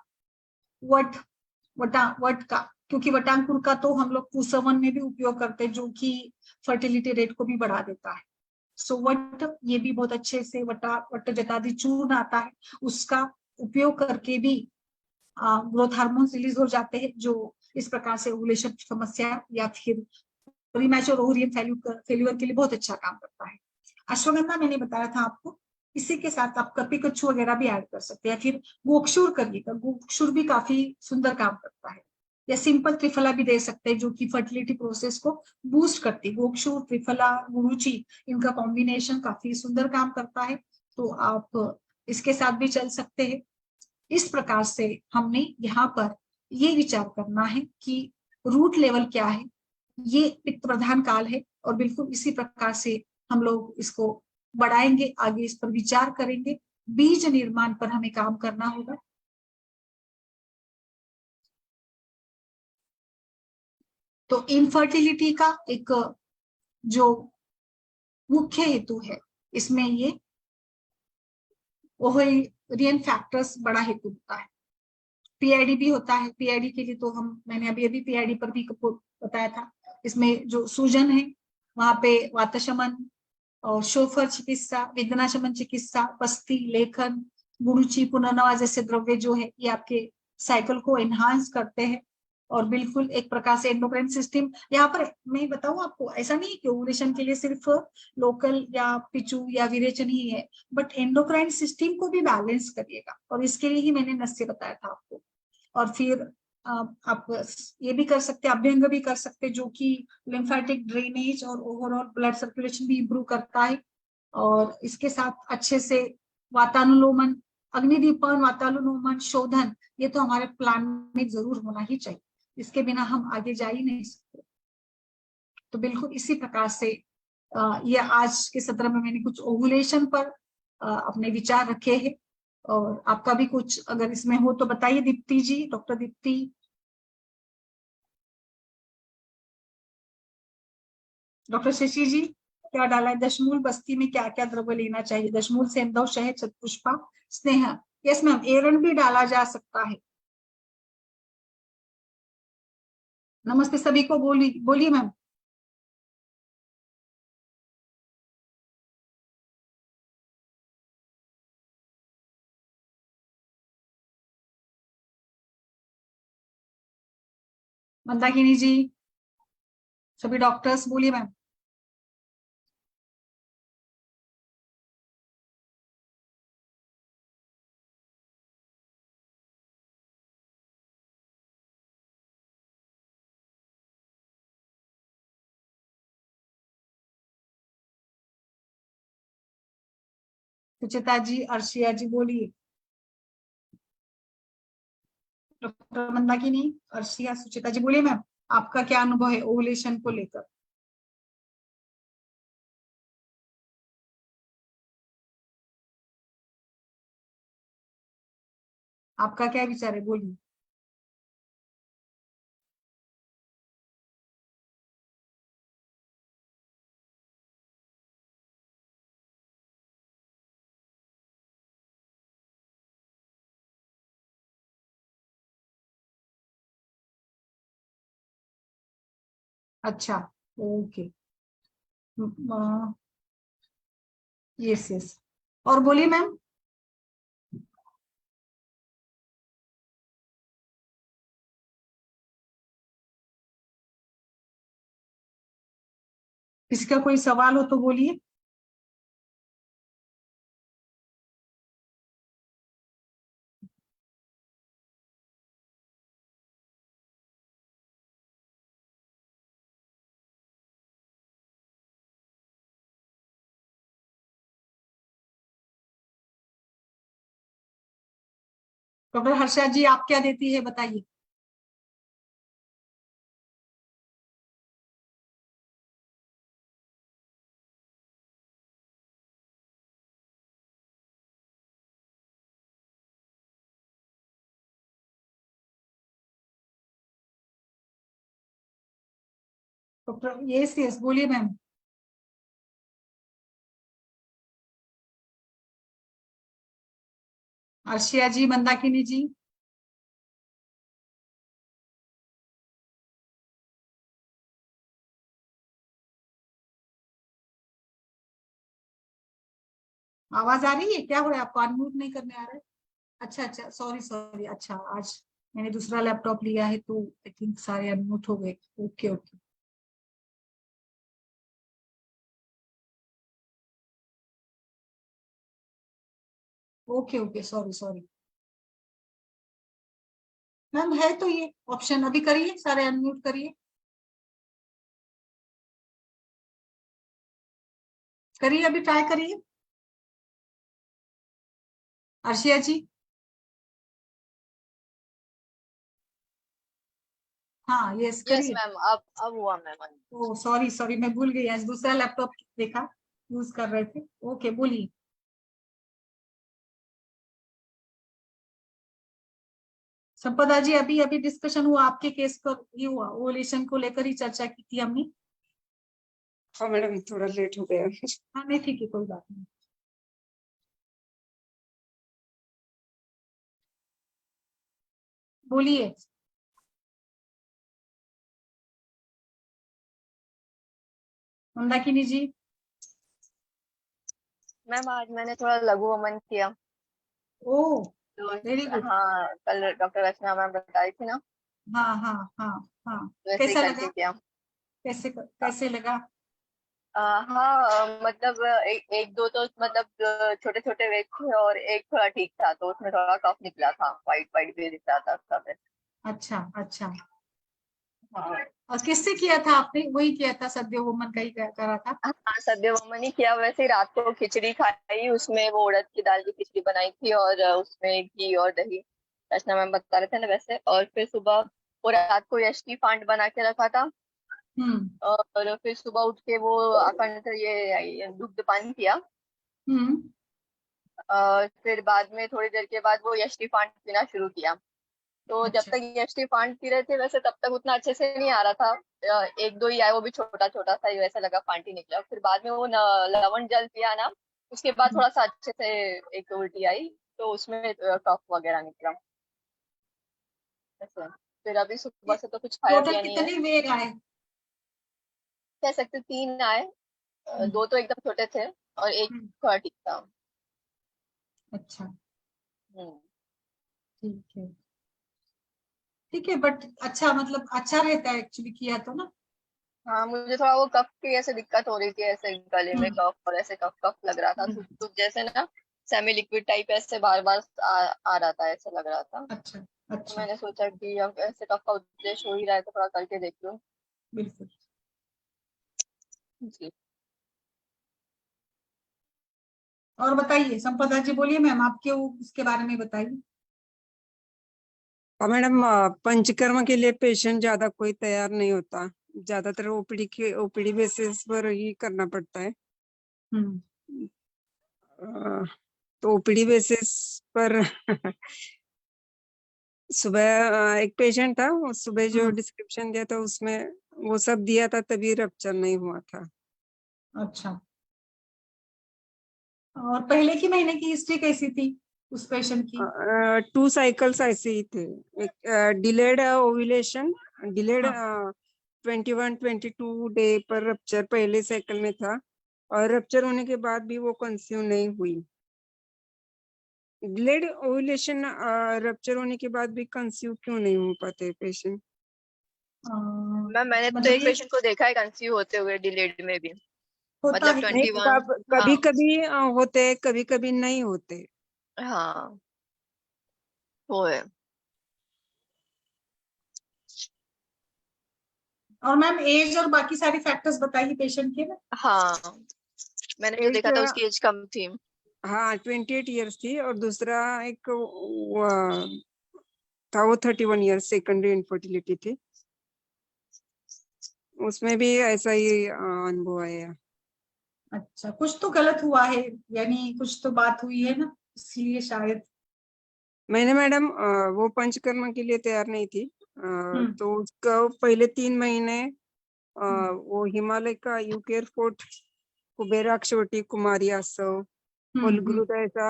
वट का, क्योंकि वटांकुर का तो हम लोग पुसवन में भी उपयोग करते हैं जो कि फर्टिलिटी रेट को भी बढ़ा देता है। सो वट ये भी बहुत अच्छे से वट जटादि चूर्ण आता है, उसका उपयोग करके भी ग्रोथ हार्मोन रिलीज हो जाते हैं जो इस प्रकार से ओवुलेशन समस्या या फिर प्रीमैच्योर ओवरियन फेल्यूर के लिए बहुत अच्छा काम करता है। अश्वगंधा मैंने बताया था आपको, इसी के साथ आप कपिकच्छु वगैरह भी ऐड कर सकते हैं, या फिर गोक्षुर करिएगा, गोक्षुर भी काफी सुंदर काम करता है, या सिंपल त्रिफला भी दे सकते हैं जो कि फर्टिलिटी प्रोसेस को बूस्ट करती है। गोक्षुर, त्रिफला, गुरुची, इनका कॉम्बिनेशन काफी सुंदर काम करता है, तो आप इसके साथ भी चल सकते हैं। इस प्रकार से हमने यहाँ पर ये विचार करना है कि रूट लेवल क्या है, ये पित्त प्रधान काल है और बिल्कुल इसी प्रकार से हम लोग इसको बढ़ाएंगे, आगे इस पर विचार करेंगे। बीज निर्माण पर हमें काम करना होगा। तो इनफर्टिलिटी का एक जो मुख्य हेतु है, इसमें ये ओवेरियन फैक्टर्स बड़ा हेतु होता है। पीआईडी भी होता है। पीआईडी के लिए तो मैंने अभी अभी पीआईडी पर भी बताया था। इसमें जो सूजन है वहां पे वातशमन और शोफर चिकित्सा, वेदनाशमन चिकित्सा, पस्ती, लेखन, गुरुची, पुनर्नवा जैसे द्रव्य जो है ये आपके साइकिल को एनहांस करते हैं। और बिल्कुल एक प्रकार से एंडोक्राइन सिस्टम, यहाँ पर मैं बताऊं आपको, ऐसा नहीं कि ओवुलेशन के लिए सिर्फ लोकल या पिचू या विरेचन ही है, बट एंडोक्राइन सिस्टम को भी बैलेंस करिएगा, और इसके लिए ही मैंने नस्य बताया था आपको। और फिर आप ये भी कर सकते हैं, अभ्यंग भी कर सकते हैं, जो कि लिम्फेटिक ड्रेनेज और ओवरऑल ब्लड सर्कुलेशन भी इंप्रूव करता है। और इसके साथ अच्छे से वातानुलोमन, अग्निदीपन, वातानुलोमन, शोधन, ये तो हमारे प्लान में जरूर होना ही चाहिए। इसके बिना हम आगे जा ही नहीं सकते। तो बिल्कुल इसी प्रकार से ये आज के सत्र में मैंने कुछ ओवुलेशन पर अपने विचार रखे हैं। और आपका भी कुछ अगर इसमें हो तो बताइए। दीप्ति जी, डॉक्टर दीप्ति। डॉक्टर शशि जी, क्या डाला है? दशमूल बस्ती में क्या क्या द्रव्य लेना चाहिए? दशमूल, सेंधव, शहद, शतपुष्पा, स्नेह। यस मैम, एरंड भी डाला जा सकता है। नमस्ते सभी को, बोलिए बोलिए मैम। मंदाकिनी जी, सभी डॉक्टर्स बोलिए मैम। सुचिता जी, अर्शिया जी बोलिए। डॉक्टर मंदाकिनी, अर्शिया, सुचिता जी बोलिए मैम, आपका क्या अनुभव है ओवुलेशन को लेकर? आपका क्या विचार है, बोलिए। अच्छा, ओके। यस यस, और बोलिए मैम। किसी का कोई सवाल हो तो बोलिए। डॉक्टर हर्षा जी, आप क्या देती है बताइए। डॉक्टर, यस यस, बोलिए मैम। अर्शिया जी, मंदाकिनी जी। आवाज आ रही है? क्या हो रहा है आपको? अनम्यूट नहीं करने आ रहा है? अच्छा अच्छा, सॉरी सॉरी। अच्छा, आज मैंने दूसरा लैपटॉप लिया है तो आई थिंक सारे अनम्यूट हो गए। Okay okay. Okay okay, sorry sorry ma'am. है तो ये ऑप्शन, अभी करिए, सारे अनम्यूट करिए। करिए, अभी ट्राई करिए। अर्शिया जी। हाँ यस, यस करिए। मैम, अब हुआ मैम। ओ सॉरी सॉरी, मैं भूल गई, आज दूसरा लैपटॉप देखा, यूज कर रहे थे। ओके, बोलिए। संपदा जी, अभी अभी डिस्कशन हुआ आपके केस पर, ये हुआ ओवुलेशन को लेकर ही चर्चा की थी हमने। हाँ मैडम, थोड़ा लेट हो गया। हाँ नहीं, ठीक है, कोई बात नहीं। बोलिए। मंदाकिनी जी। मैम आज मैंने थोड़ा लघु वमन किया। ओ, तो वेरी गुड। हाँ, कल डॉक्टर रचना मैम बताई थी ना, हाँ हाँ हाँ हाँ। वैसे ही कैसा करके लगा? किया। कैसे लगा? हाँ मतलब एक दो तो मतलब छोटे छोटे वेग थे और एक थोड़ा ठीक था, तो उसमें थोड़ा कफ निकला था, वाइट वाइट भी दिख रहा था उसका फिर। अच्छा अच्छा। हाँ और किससे किया था आपने? वही किया था, सद्य वुमन का ही करा था? हाँ, सद्य वमन ही किया। वैसे ही रात को खिचड़ी खाई, उसमें वो उड़द की दाल की खिचड़ी बनाई थी और उसमें घी और दही, रचना मैम बता रहे थे ना वैसे। और फिर सुबह वो रात को यष्टि फांड बना के रखा था, हम्म और फिर सुबह उठ के वो अखंड ये दुग्ध पान किया। हम्म। फिर बाद में थोड़ी देर के बाद वो यष्टि फांड पीना शुरू किया। तो जब अच्छा। तक यष्टि फांड पी रहे थे वैसे तब तक उतना अच्छे से नहीं आ रहा था। एक दो ही आया, वो भी छोटा छोटा सा ही, वैसा लगा फांटी निकला। फिर बाद में वो लवण जल पिया ना, उसके बाद हम्म। थोड़ा सा अच्छे से एक उल्टी आई, तो उसमें कफ वगैरह निकला ऐसे। फिर अभी सुबह से तो कुछ खाया टोटल पिया नहीं है। कितने वेग आए? कह सकते 3 आए। हम्म दो तो एकदम छोटे थे और एक हम्म। थोड़ा ठीक था। अच्छा, हम्म। ठीक है। ठीक है, बट अच्छा, मतलब अच्छा रहता है एक्चुअली किया तो ना। हाँ, मुझे थोड़ा वो कफ की ऐसे दिक्कत हो रही थी, ऐसे गले में हम्म कफ और ऐसे कफ कफ लग रहा था, हम्म। तो जैसे ना सेमी लिक्विड टाइप ऐसे बार बार आ रहा था, ऐसे लग रहा था। अच्छा तो अच्छा। मैंने सोचा कि अब ऐसे कफ का उद्देश्य हो ही रहा है तो थोड़ा करके देख लूं। बिल्कुल। जी। और बताइए संपदा जी, बोलिए मैम, आपके उसके बारे में बताइए। हाँ मैडम, पंचकर्म के लिए पेशेंट ज्यादा कोई तैयार नहीं होता। ज्यादातर ओपीडी बेसिस पर ही करना पड़ता है। हम्म अ, तो ओपीडी बेसिस पर सुबह एक पेशेंट था, वो सुबह जो हम्म। डिस्क्रिप्शन दिया था उसमें वो सब दिया था, तभी रप्चर नहीं हुआ था। अच्छा। और पहले की महीने की हिस्ट्री कैसी थी उस पेशेंट की? 2 साइकिल्स ऐसे ही थे। एक डिलेड ओव्यूलेशन, डिलेड हाँ। 21-22 डे पर रप्चर पहले साइकिल में था, और रप्चर होने के बाद भी वो कंसीव नहीं हुई। डिलेड ओव्यूलेशन रप्चर होने के बाद भी कंसीव क्यों नहीं हो पाते पेशेंट? मैंने तो मतलब एक ये पेशेंट को देखा है कंसीव होते हुए डिलेड में भी, होता मतलब है क्या? नहीं, 21। कभी हाँ कभी होते, कभी कभी नहीं होते। हाँ, वो है। और मैम एज और बाकी सारे फैक्टर्स बताइए पेशेंट के ना। हाँ, मैंने जो एक देखा था उसकी एज कम थी। हाँ 28 ईयर्स थी, और दूसरा एक था वो 31 ईयर्स, सेकेंडरी इनफर्टिलिटी थी, उसमें भी ऐसा ही अनुभव आया। अच्छा, कुछ तो गलत हुआ है, यानी कुछ तो बात हुई है ना, इसलिए शायद। मैंने मैडम वो पंचकर्म के लिए तैयार नहीं थी। हम्म तो उसका पहले 3 महीने हम्म वो हिमालय का यूकेर फोर्ट, कुबेराक्षवटी, कुमारी आसव, हम्म। फलगुरु ऐसा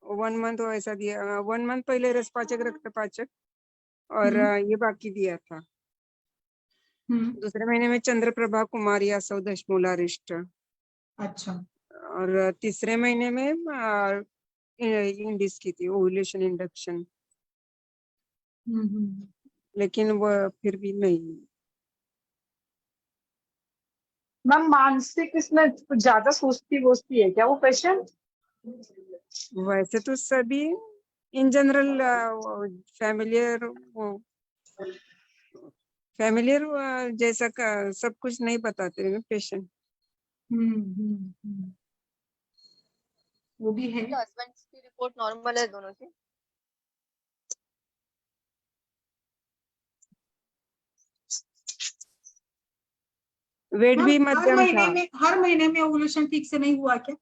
1 मंथ ऐसा दिया। 1 मंथ पहले रसपाचक, रक्तपाचक, और हम्म ये बाकी दिया था। हम्म। दूसरे महीने में चंद्रप्रभा, कुमारी आसव, दशमूलारिष्ट, अच्छा। और तीसरे महीने में इंडिस की थी, ओव्यूलेशन इंडक्शन, हम्म। लेकिन वो फिर भी नहीं। मैम मानसिक इसमें कुछ ज्यादा सोचती वोचती है क्या वो पेशेंट? वैसे तो सभी इन जनरल फैमिलियर, फैमिलियर जैसा सब कुछ नहीं बताते हैं पेशेंट। हम्म। वो भी है। उनके हस्बैंड की रिपोर्ट नॉर्मल है दोनों की। वेट भी मैम, मध्यम था। हर महीने में ओव्युलेशन ठीक से नहीं हुआ क्या?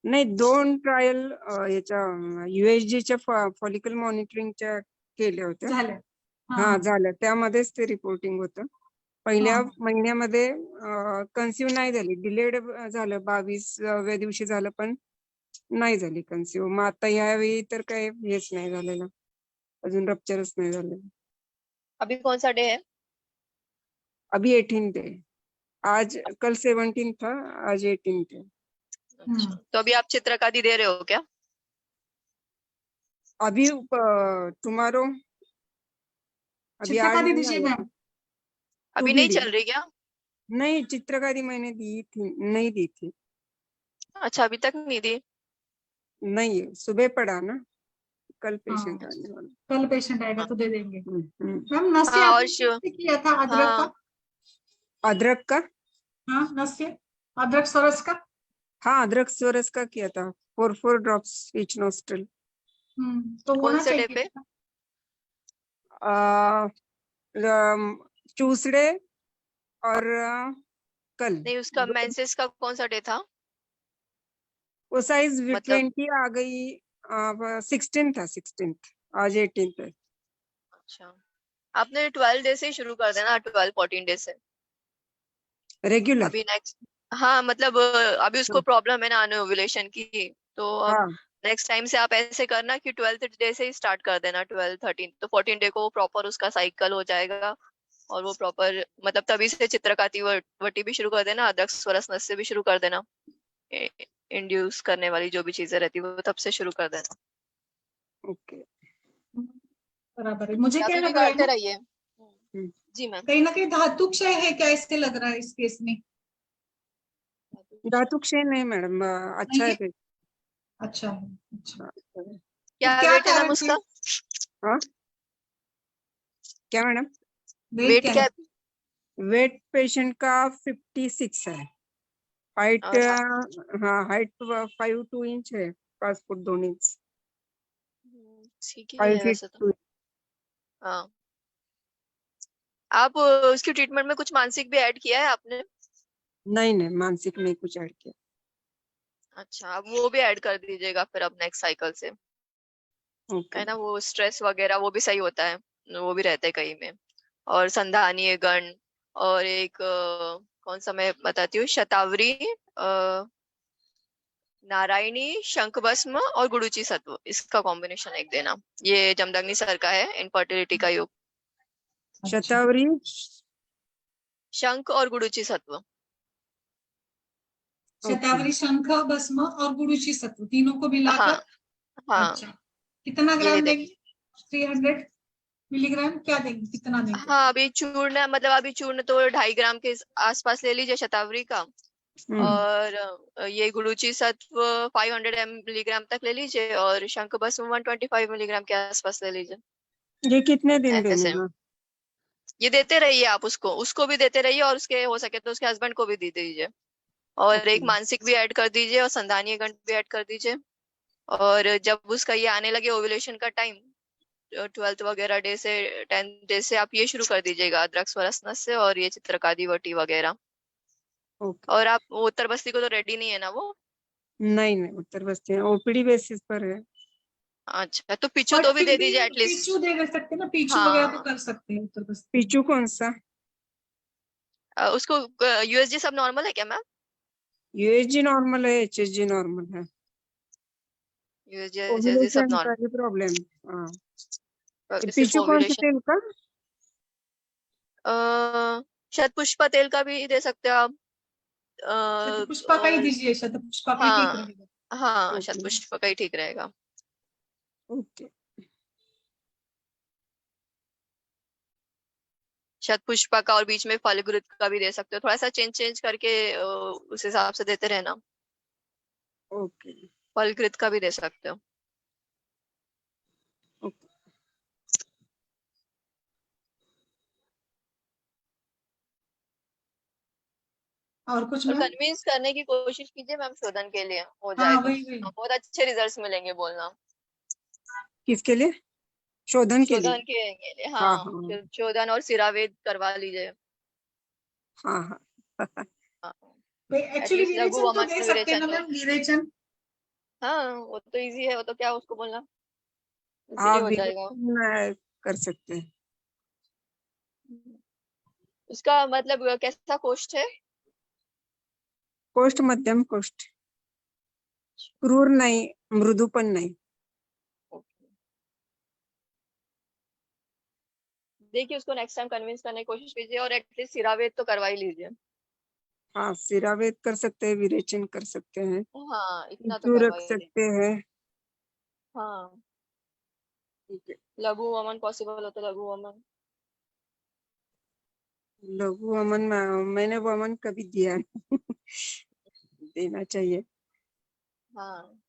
नाही, 2 ट्रायल याच्या USGच्या फॉलिकल मॉनिटरिंगच्या केल्या होत्या. झालं. हा झालं, त्यामध्येच ते रिपोर्टिंग होतं. पहिल्या हा. महिन्यामध्ये कन्सिव्ह नाही झाली, डिलेड झालं, 22व्या दिवशी झालं, पण नाही झाली कन्सिव्ह. मग आता यावेळी तर काही हेच नाही झालेलं, अजून रप्चरच नाही झालेलं. अभी कौन सा डे है? अभी 18th है, आज कल 17 था, आज 18th है. अच्छा, तो अभी आप चित्रकादी दे रहे हो क्या? अभी टुमारो, अभी आज चित्रकारी नहीं दीजिए आया. मैम। अभी नहीं चल रही क्या? नहीं, चित्रकारी मैंने दी थी, नहीं दी थी. अच्छा, अभी तक नहीं दी। नहीं, सुबह पड़ा ना, कल पेशेंट हाँ। आने वाला. कल पेशेंट आएगा तो दे देंगे। हम्म. मैम, नस्य हाँ, और आपने कैसे किया था अदरक हाँ, का? अदरक का? हाँ, नस्य अदरक सरस का। हाँ, अदरक स्वरस का किया था, 4 ड्रॉप्स ईच नोस्ट्रल. तो कौन होना से डे चाहिए पे? ट्यूसडे और कल. नहीं, उसका मेंसेस का कौन सा डे था? वो साइज मतलब 20 आ गई, 16 था, 16, आज 18 है. अच्छा, आपने 12 डे से ही शुरू कर देना, 12-14 डे से रेगुलर. अभी नेक्स्ट। हाँ, मतलब अभी उसको प्रॉब्लम है ना ओव्यूलेशन की, तो अब हाँ, नेक्स्ट टाइम से आप ऐसे करना कि 12th डे से ही स्टार्ट कर देना, 12-13 तो 14 डे को प्रॉपर उसका साइकिल हो जाएगा, और वो प्रॉपर मतलब तभी से चित्रकाती वटी भी शुरू कर देना, अदरक स्वरस नस से भी शुरू कर देना, इंड्यूस करने वाली जो भी चीजें रहती है वो तब से शुरू कर देना। ओके. बराबर है। मुझे क्या अभी भी लग रहा है करते ना, रहिए। जी मैम। कहीं ना कहीं धातु क्षय है क्या, इससे लग रहा है इस केस में? धातु क्षय नहीं मैडम, अच्छा है. अच्छा है। अच्छा, तो क्या क्या वेट है मैम कारण उसका? हाँ, क्या मैडम? वेट क्या क्या है? वेट पेशेंट का 56 है. हाइट, हाँ, हाइट 5'2" है, 5 फुट 2 इंच. ठीक ही 5 है फीट वैसे तो। 2. हाँ, आप उसकी ट्रीटमेंट में कुछ मानसिक भी ऐड किया है आपने? नहीं नहीं, मानसिक नहीं कुछ ऐड किया. अच्छा, अब वो भी ऐड कर दीजिएगा फिर अब नेक्स्ट साइकिल से, ओके. है ना, वो स्ट्रेस वगैरह वो भी सही होता है, वो भी रहता है कहीं में। और संधानीय गण, और एक कौन सा मैं बताती हूँ, शतावरी, नारायणी, शंख भस्म और गुडुचि सत्व, इसका कॉम्बिनेशन एक देना। ये जमदग्नि सर का है, इनफर्टिलिटी का योग। शतावरी, शंख और गुडुचि सत्व। शतावरी, शंख भस्म और गुरुचि सत्व, तीनों को हाँ मिलाकर। हाँ, अच्छा, कितना ये ग्राम दे। देंगे? 300 मिलीग्राम क्या देंगे, कितना देंगे? हाँ, अभी चूर्ण मतलब अभी चूर्ण तो 2.5 ग्राम के आसपास ले लीजिए शतावरी का, और ये गुडुचि सत्व 500 मिलीग्राम तक ले लीजिए, और शंख भस्म 125 मिलीग्राम के आसपास ले लीजिए। ये कितने दिन देने ऐसे का? ये देते रहिए आप, उसको भी देते रहिए, और उसके हो सके तो उसके हस्बैंड को भी दे दीजिए, और एक मानसिक भी ऐड कर दीजिए, और संधानीय गण भी ऐड कर दीजिए। और जब उसका ये आने लगे ओव्यूलेशन का टाइम, 12th वगैरह डे से 10th डे से आप ये शुरू कर दीजिएगा, अदरक स्वरस नस से और ये चित्रकादी वटी वगैरह। ओके. और आप वो उत्तर बस्ती को तो रेडी नहीं है ना वो? नहीं नहीं, उत्तर बस्ती ओपीडी बेसिस पर है. अच्छा, तो पिचू बट तो भी फिर दे भी दीजिए एटलीस्ट। पीछू दे सकते हैं ना, पीछू वगैरह तो हाँ, कर सकते हैं उत्तर बस्ती। पीचू कौन सा? उसको यूएसजी सब नॉर्मल है क्या मैम? यूएसजी नॉर्मल है, एचएसजी नॉर्मल है. यूएसजी सब ओव्यूलेशन का नॉर्मल। ही प्रॉब्लम. हाँ, सिर्फ पीचू कौन से ओव्यूलेशन। तेल का? शतपुष्पा तेल का भी दे सकते हो आप। शतपुष्पा का ही और दीजिए, शतपुष्पा का ही ठीक हाँ रहेगा। हाँ, ओके. शतपुष्पा का ही ठीक रहेगा। ओके. शतपुष्पा का, और बीच में फलगुरुत का भी दे सकते हो, थोड़ा सा चेंज चेंज करके उस हिसाब से देते रहना। ओके. फलगुरुत का भी दे सकते हो। ओके. और कुछ और मैम? कन्विंस करने की कोशिश कीजिए मैम, शोधन के लिए हो जाए हाँ, तो वही। बहुत अच्छे रिजल्ट्स मिलेंगे, बोलना। किसके लिए? शोधन के लिए? शोधन के लिए, हाँ हाँ, हाँ शोधन और सिरावेद करवा लीजिए। हाँ हाँ. हाँ, एक्चुअली एटलीस्ट लघु विरेचन तो वमन दे सकते हैं ना विरेचन तो मैम, विरेचन। हाँ वो तो इजी है, वो तो क्या उसको बोलना इजीली हाँ हो जाएगा। विरेचन कर सकते हैं। उसका मतलब कैसा कोष्ठ है? कोष्ठ मध्यम कोष्ठ, क्रूर नहीं, मृदू पण नहीं। देखिए उसको नेक्स्ट टाइम कन्विंस करने की कोशिश कीजिए, और एटलीस्ट सिरावेद तो करवा ही लीजिए। हाँ सिरावेद कर सकते हैं, विरेचन कर सकते हैं, हाँ इतना तो इंटू करवा रख ही लीजिए। सकते हैं। हाँ ठीक है। लघु वमन पॉसिबल हो तो लघु वमन। लघु वमन मैंने वमन कभी दिया नहीं। देना चाहिए। हाँ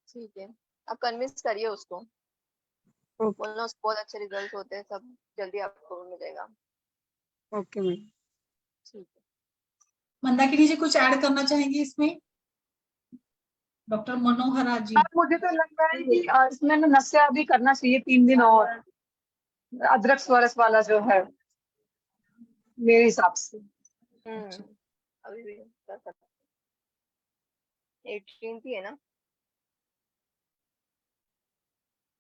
ठीक है, आप कन्विंस करिए उसको, ओके बोलना उसको बहुत अच्छे रिजल्ट होते हैं, सब जल्दी आपको मिलेगा। Okay ma'am. ठीक है। मंदाकिनी जी कुछ ऐड करना चाहेंगे इसमें? डॉक्टर मनोहरा जी। हाँ, मुझे तो लग रहा है कि इसमें ना नस्या भी करना चाहिए 3 दिन और, अदरक स्वरस वाला जो है, मेरे हिसाब से। अभी भी कर सकते 18 ही है ना?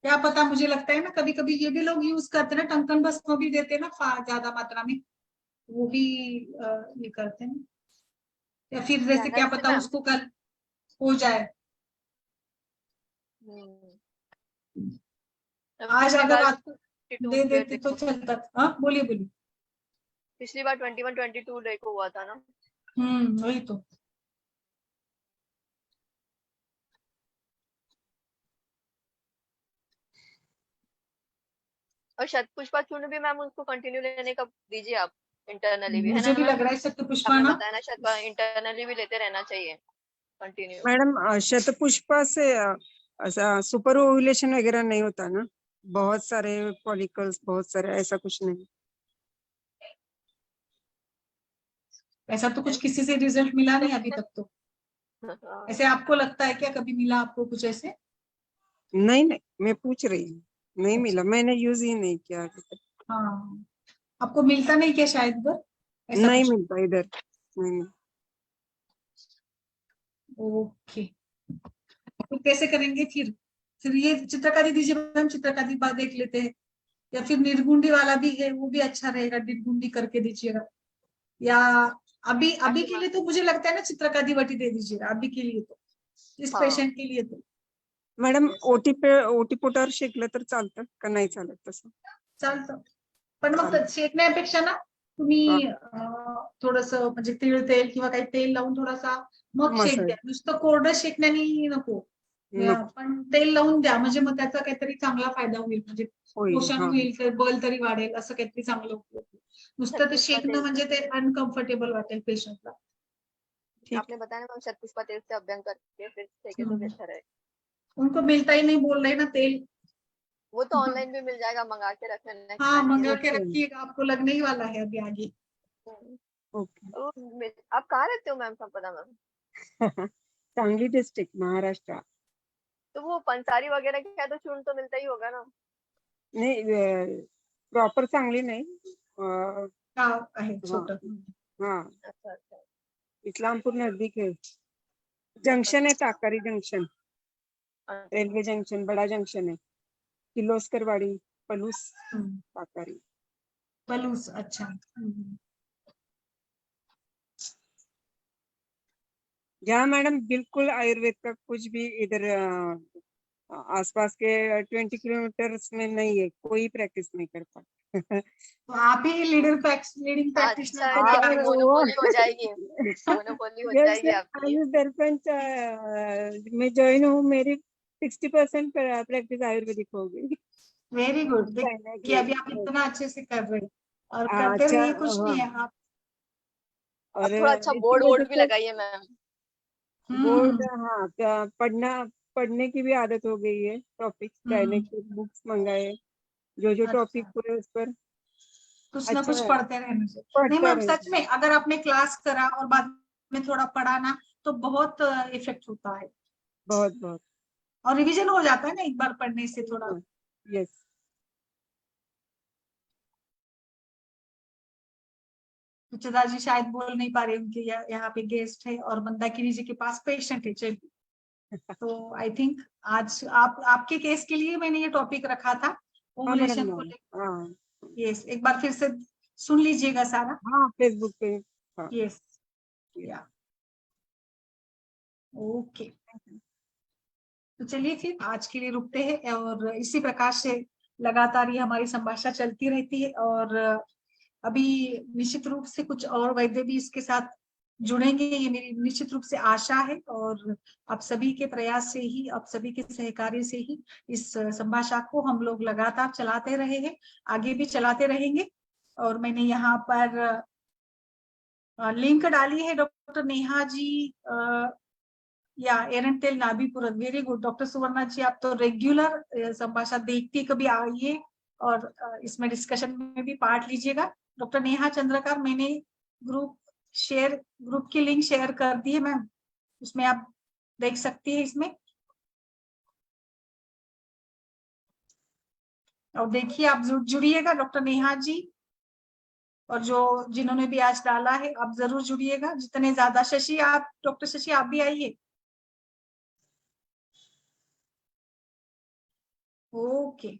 क्या पता, मुझे लगता है ना कभी कभी ये भी लोग यूज करते हैं ना, टंकन भस्म भी देते हैं ना ज्यादा मात्रा में, वो भी ये करते हैं। या फिर जैसे क्या नमस्ते पता मैम। उसको कल हो जाए। आज पिछली अगर बार रात को 22 दे देते तो चलता था। हाँ बोलिए बोलिए। पिछली बार 21-22 डे को हुआ था ना। वही तो। और शतपुष्पा चूर्ण भी मैम उसको कंटिन्यू लेने का दीजिए आप, इंटरनली भी है मुझे ना भी मैम? लग रहा है सत्य पुष्पा आपने ना। बताया ना शायद इंटरनली भी लेते रहना चाहिए कंटिन्यू। मैडम शतपुष्पा से ऐसा सुपर ओव्यूलेशन वगैरह नहीं होता ना, बहुत सारे फॉलिकल्स, बहुत सारे, ऐसा कुछ नहीं। ऐसा तो कुछ किसी से रिजल्ट मिला नहीं अभी तक तो। ऐसे आपको लगता है क्या, कभी मिला आपको कुछ ऐसे? नहीं नहीं, मैं पूछ रही हूँ, नहीं अच्छा। मिला, मैंने यूज ही नहीं किया अभी तक। हाँ, आपको मिलता नहीं क्या शायद उधर, ऐसा नहीं कुछ? मिलता इधर, नहीं। ओके, तो कैसे करेंगे फिर ये चित्रका दीदी जी, मैम चित्रका दी बात देख लेते हैं। या फिर निर्गुंडी वाला भी है, वो भी अच्छा रहेगा, निर्गुंडी करके दीजिएगा। या अभी अभी के लिए तो मुझे लगता है ना चित्रका दी वटी दे दीजिएगा अभी के लिए तो, इस हाँ पेशेंट के लिए तो। मॅडम ओटी पोटावर शेकलं तर चालतं का नाही चालत तसं? चालतं, पण मग चालतं. शेकण्यापेक्षा ना हा, तुम्ही थोडस म्हणजे तीळ तेल किंवा काही तेल लावून थोडासा मग शेक मसाज द्या, नुसतं कोरडं शेकण्याने नको. नको पण तेल लावून द्या, म्हणजे मग त्याचा काहीतरी चांगला फायदा होईल, म्हणजे होईल. पोषण हा होईल, तर बल तरी वाढेल, असं काहीतरी चांगलं होईल. नुसतं ते शतपुष्पा शेकणं तेल म्हणजे से, ते अनकम्फर्टेबल वाटेल पेशंटला. आपने बताया ना मैम शतपुष्पा तेल से अभ्यंग करके फिर सेके तो बेहतर है। उनको मिलता ही नहीं बोल रहे ना तेल। वो तो ऑनलाइन भी मिल जाएगा, मंगा के रख लेना नेक्स्ट हाँ, टाइम मंगा यूज। के रखिएगा, आपको लगने ही वाला है अभी आगे। ओके. आप कहाँ रहते हो मैम, संपदा मैम? सांगली डिस्ट्रिक्ट, महाराष्ट्र. तो वो पंसारी वगैरह का तो चूर्ण तो मिलता ही होगा ना? नाही प्रॉपर सांगली नाही. अं, गाव आहे हा छोटं. हा, अच्छा अच्छा इस्लामपूर नजदीक है. जंक्शन है, टाकारी जंक्शन, अच्छा। रेलवे जंक्शन, बड़ा जंक्शन है. किर्लोस्कर वाडी, पलूस, टाकारी. पलूस, अच्छा. जहाँ मैडम बिल्कुल आयुर्वेद का कुछ भी इधर आसपास के 20 किलोमीटर में नहीं है, कोई प्रैक्टिस नहीं कर पाता. तो आप ही लीडिंग प्रैक्टिशनर अच्छा बन क्या जाएंगे। मोनोपोली हो जाएगी, मोनोपोली हो यस, जाएगी आपकी। आयुष दर्पण में ज्वाइन हूँ, मेरी 60% प्रैक्टिस आयुर्वेदिक हो गई. वेरी गुड, कहना देखिए कि अभी आप इतना अच्छे से कर रहे हैं, और करते अच्छा, रहिए, कुछ नहीं हाँ, है आप। और अब थोड़ा अच्छा इसी बोर्ड वजह वोर्ड भी से लगाइए मैम। बोर्ड, हम्म हाँ, पढ़ने की भी आदत हो गई है, टॉपिक्स पढ़ने हम्म की, बुक्स मंगाए, जो जो टॉपिक अच्छा, पूरे उस पर कुछ ना अच्छा कुछ है, पढ़ते रहने से नहीं पढ़ता मैम, सच रहे. में अगर आपने क्लास करा और बाद में थोड़ा पढ़ा ना, तो बहुत इफेक्ट होता है, बहुत बहुत. और रिवीजन हो जाता है ना एक बार पढ़ने से थोड़ा। यस. सुचिता जी शायद बोल नहीं पा रहे, उनके यहाँ पे गेस्ट है और मंदाकिनी जी के पास पेशेंट है। चलिए, तो आई थिंक आज आपके केस के लिए मैंने ये टॉपिक रखा था, हाँ ओवुलेशन मैडम, को लेकर। हाँ यस, एक बार फिर से सुन लीजिएगा सारा। हाँ फेसबुक पे। हाँ यस, या ओके। तो चलिए फिर आज के लिए रुकते हैं, और इसी प्रकार से लगातार ये हमारी संभाषा चलती रहती है। और अभी निश्चित रूप से कुछ और वैद्य भी इसके साथ जुड़ेंगे, ये मेरी निश्चित रूप से आशा है। और आप सभी के प्रयास से ही, आप सभी के सहकार्य से ही इस संभाषा को हम लोग लगातार चलाते रहे हैं, आगे भी चलाते रहेंगे। और मैंने यहाँ पर लिंक डाली है, डॉक्टर नेहा जी या एरंटेल नाभीपुरम, वेरी गुड। डॉक्टर सुवर्णा जी, आप तो रेगुलर संभाषा देखती, कभी आइए और इसमें डिस्कशन में भी पार्ट लीजिएगा। डॉक्टर नेहा चंद्रकार, मैंने ग्रुप की लिंक शेयर कर दी है मैम, उसमें आप देख सकती है इसमें। और देखिए, आप जुड़िएगा डॉक्टर नेहा जी, और जिन्होंने भी आज डाला है आप जरूर जुड़िएगा जितने ज्यादा। शशि, आप डॉक्टर शशि आप भी आइए। ओके,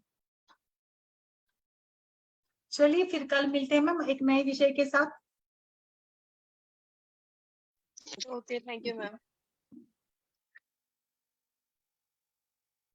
चलिए फिर कल मिलते हैं मैम एक नए विषय के साथ। Okay, thank you ma'am.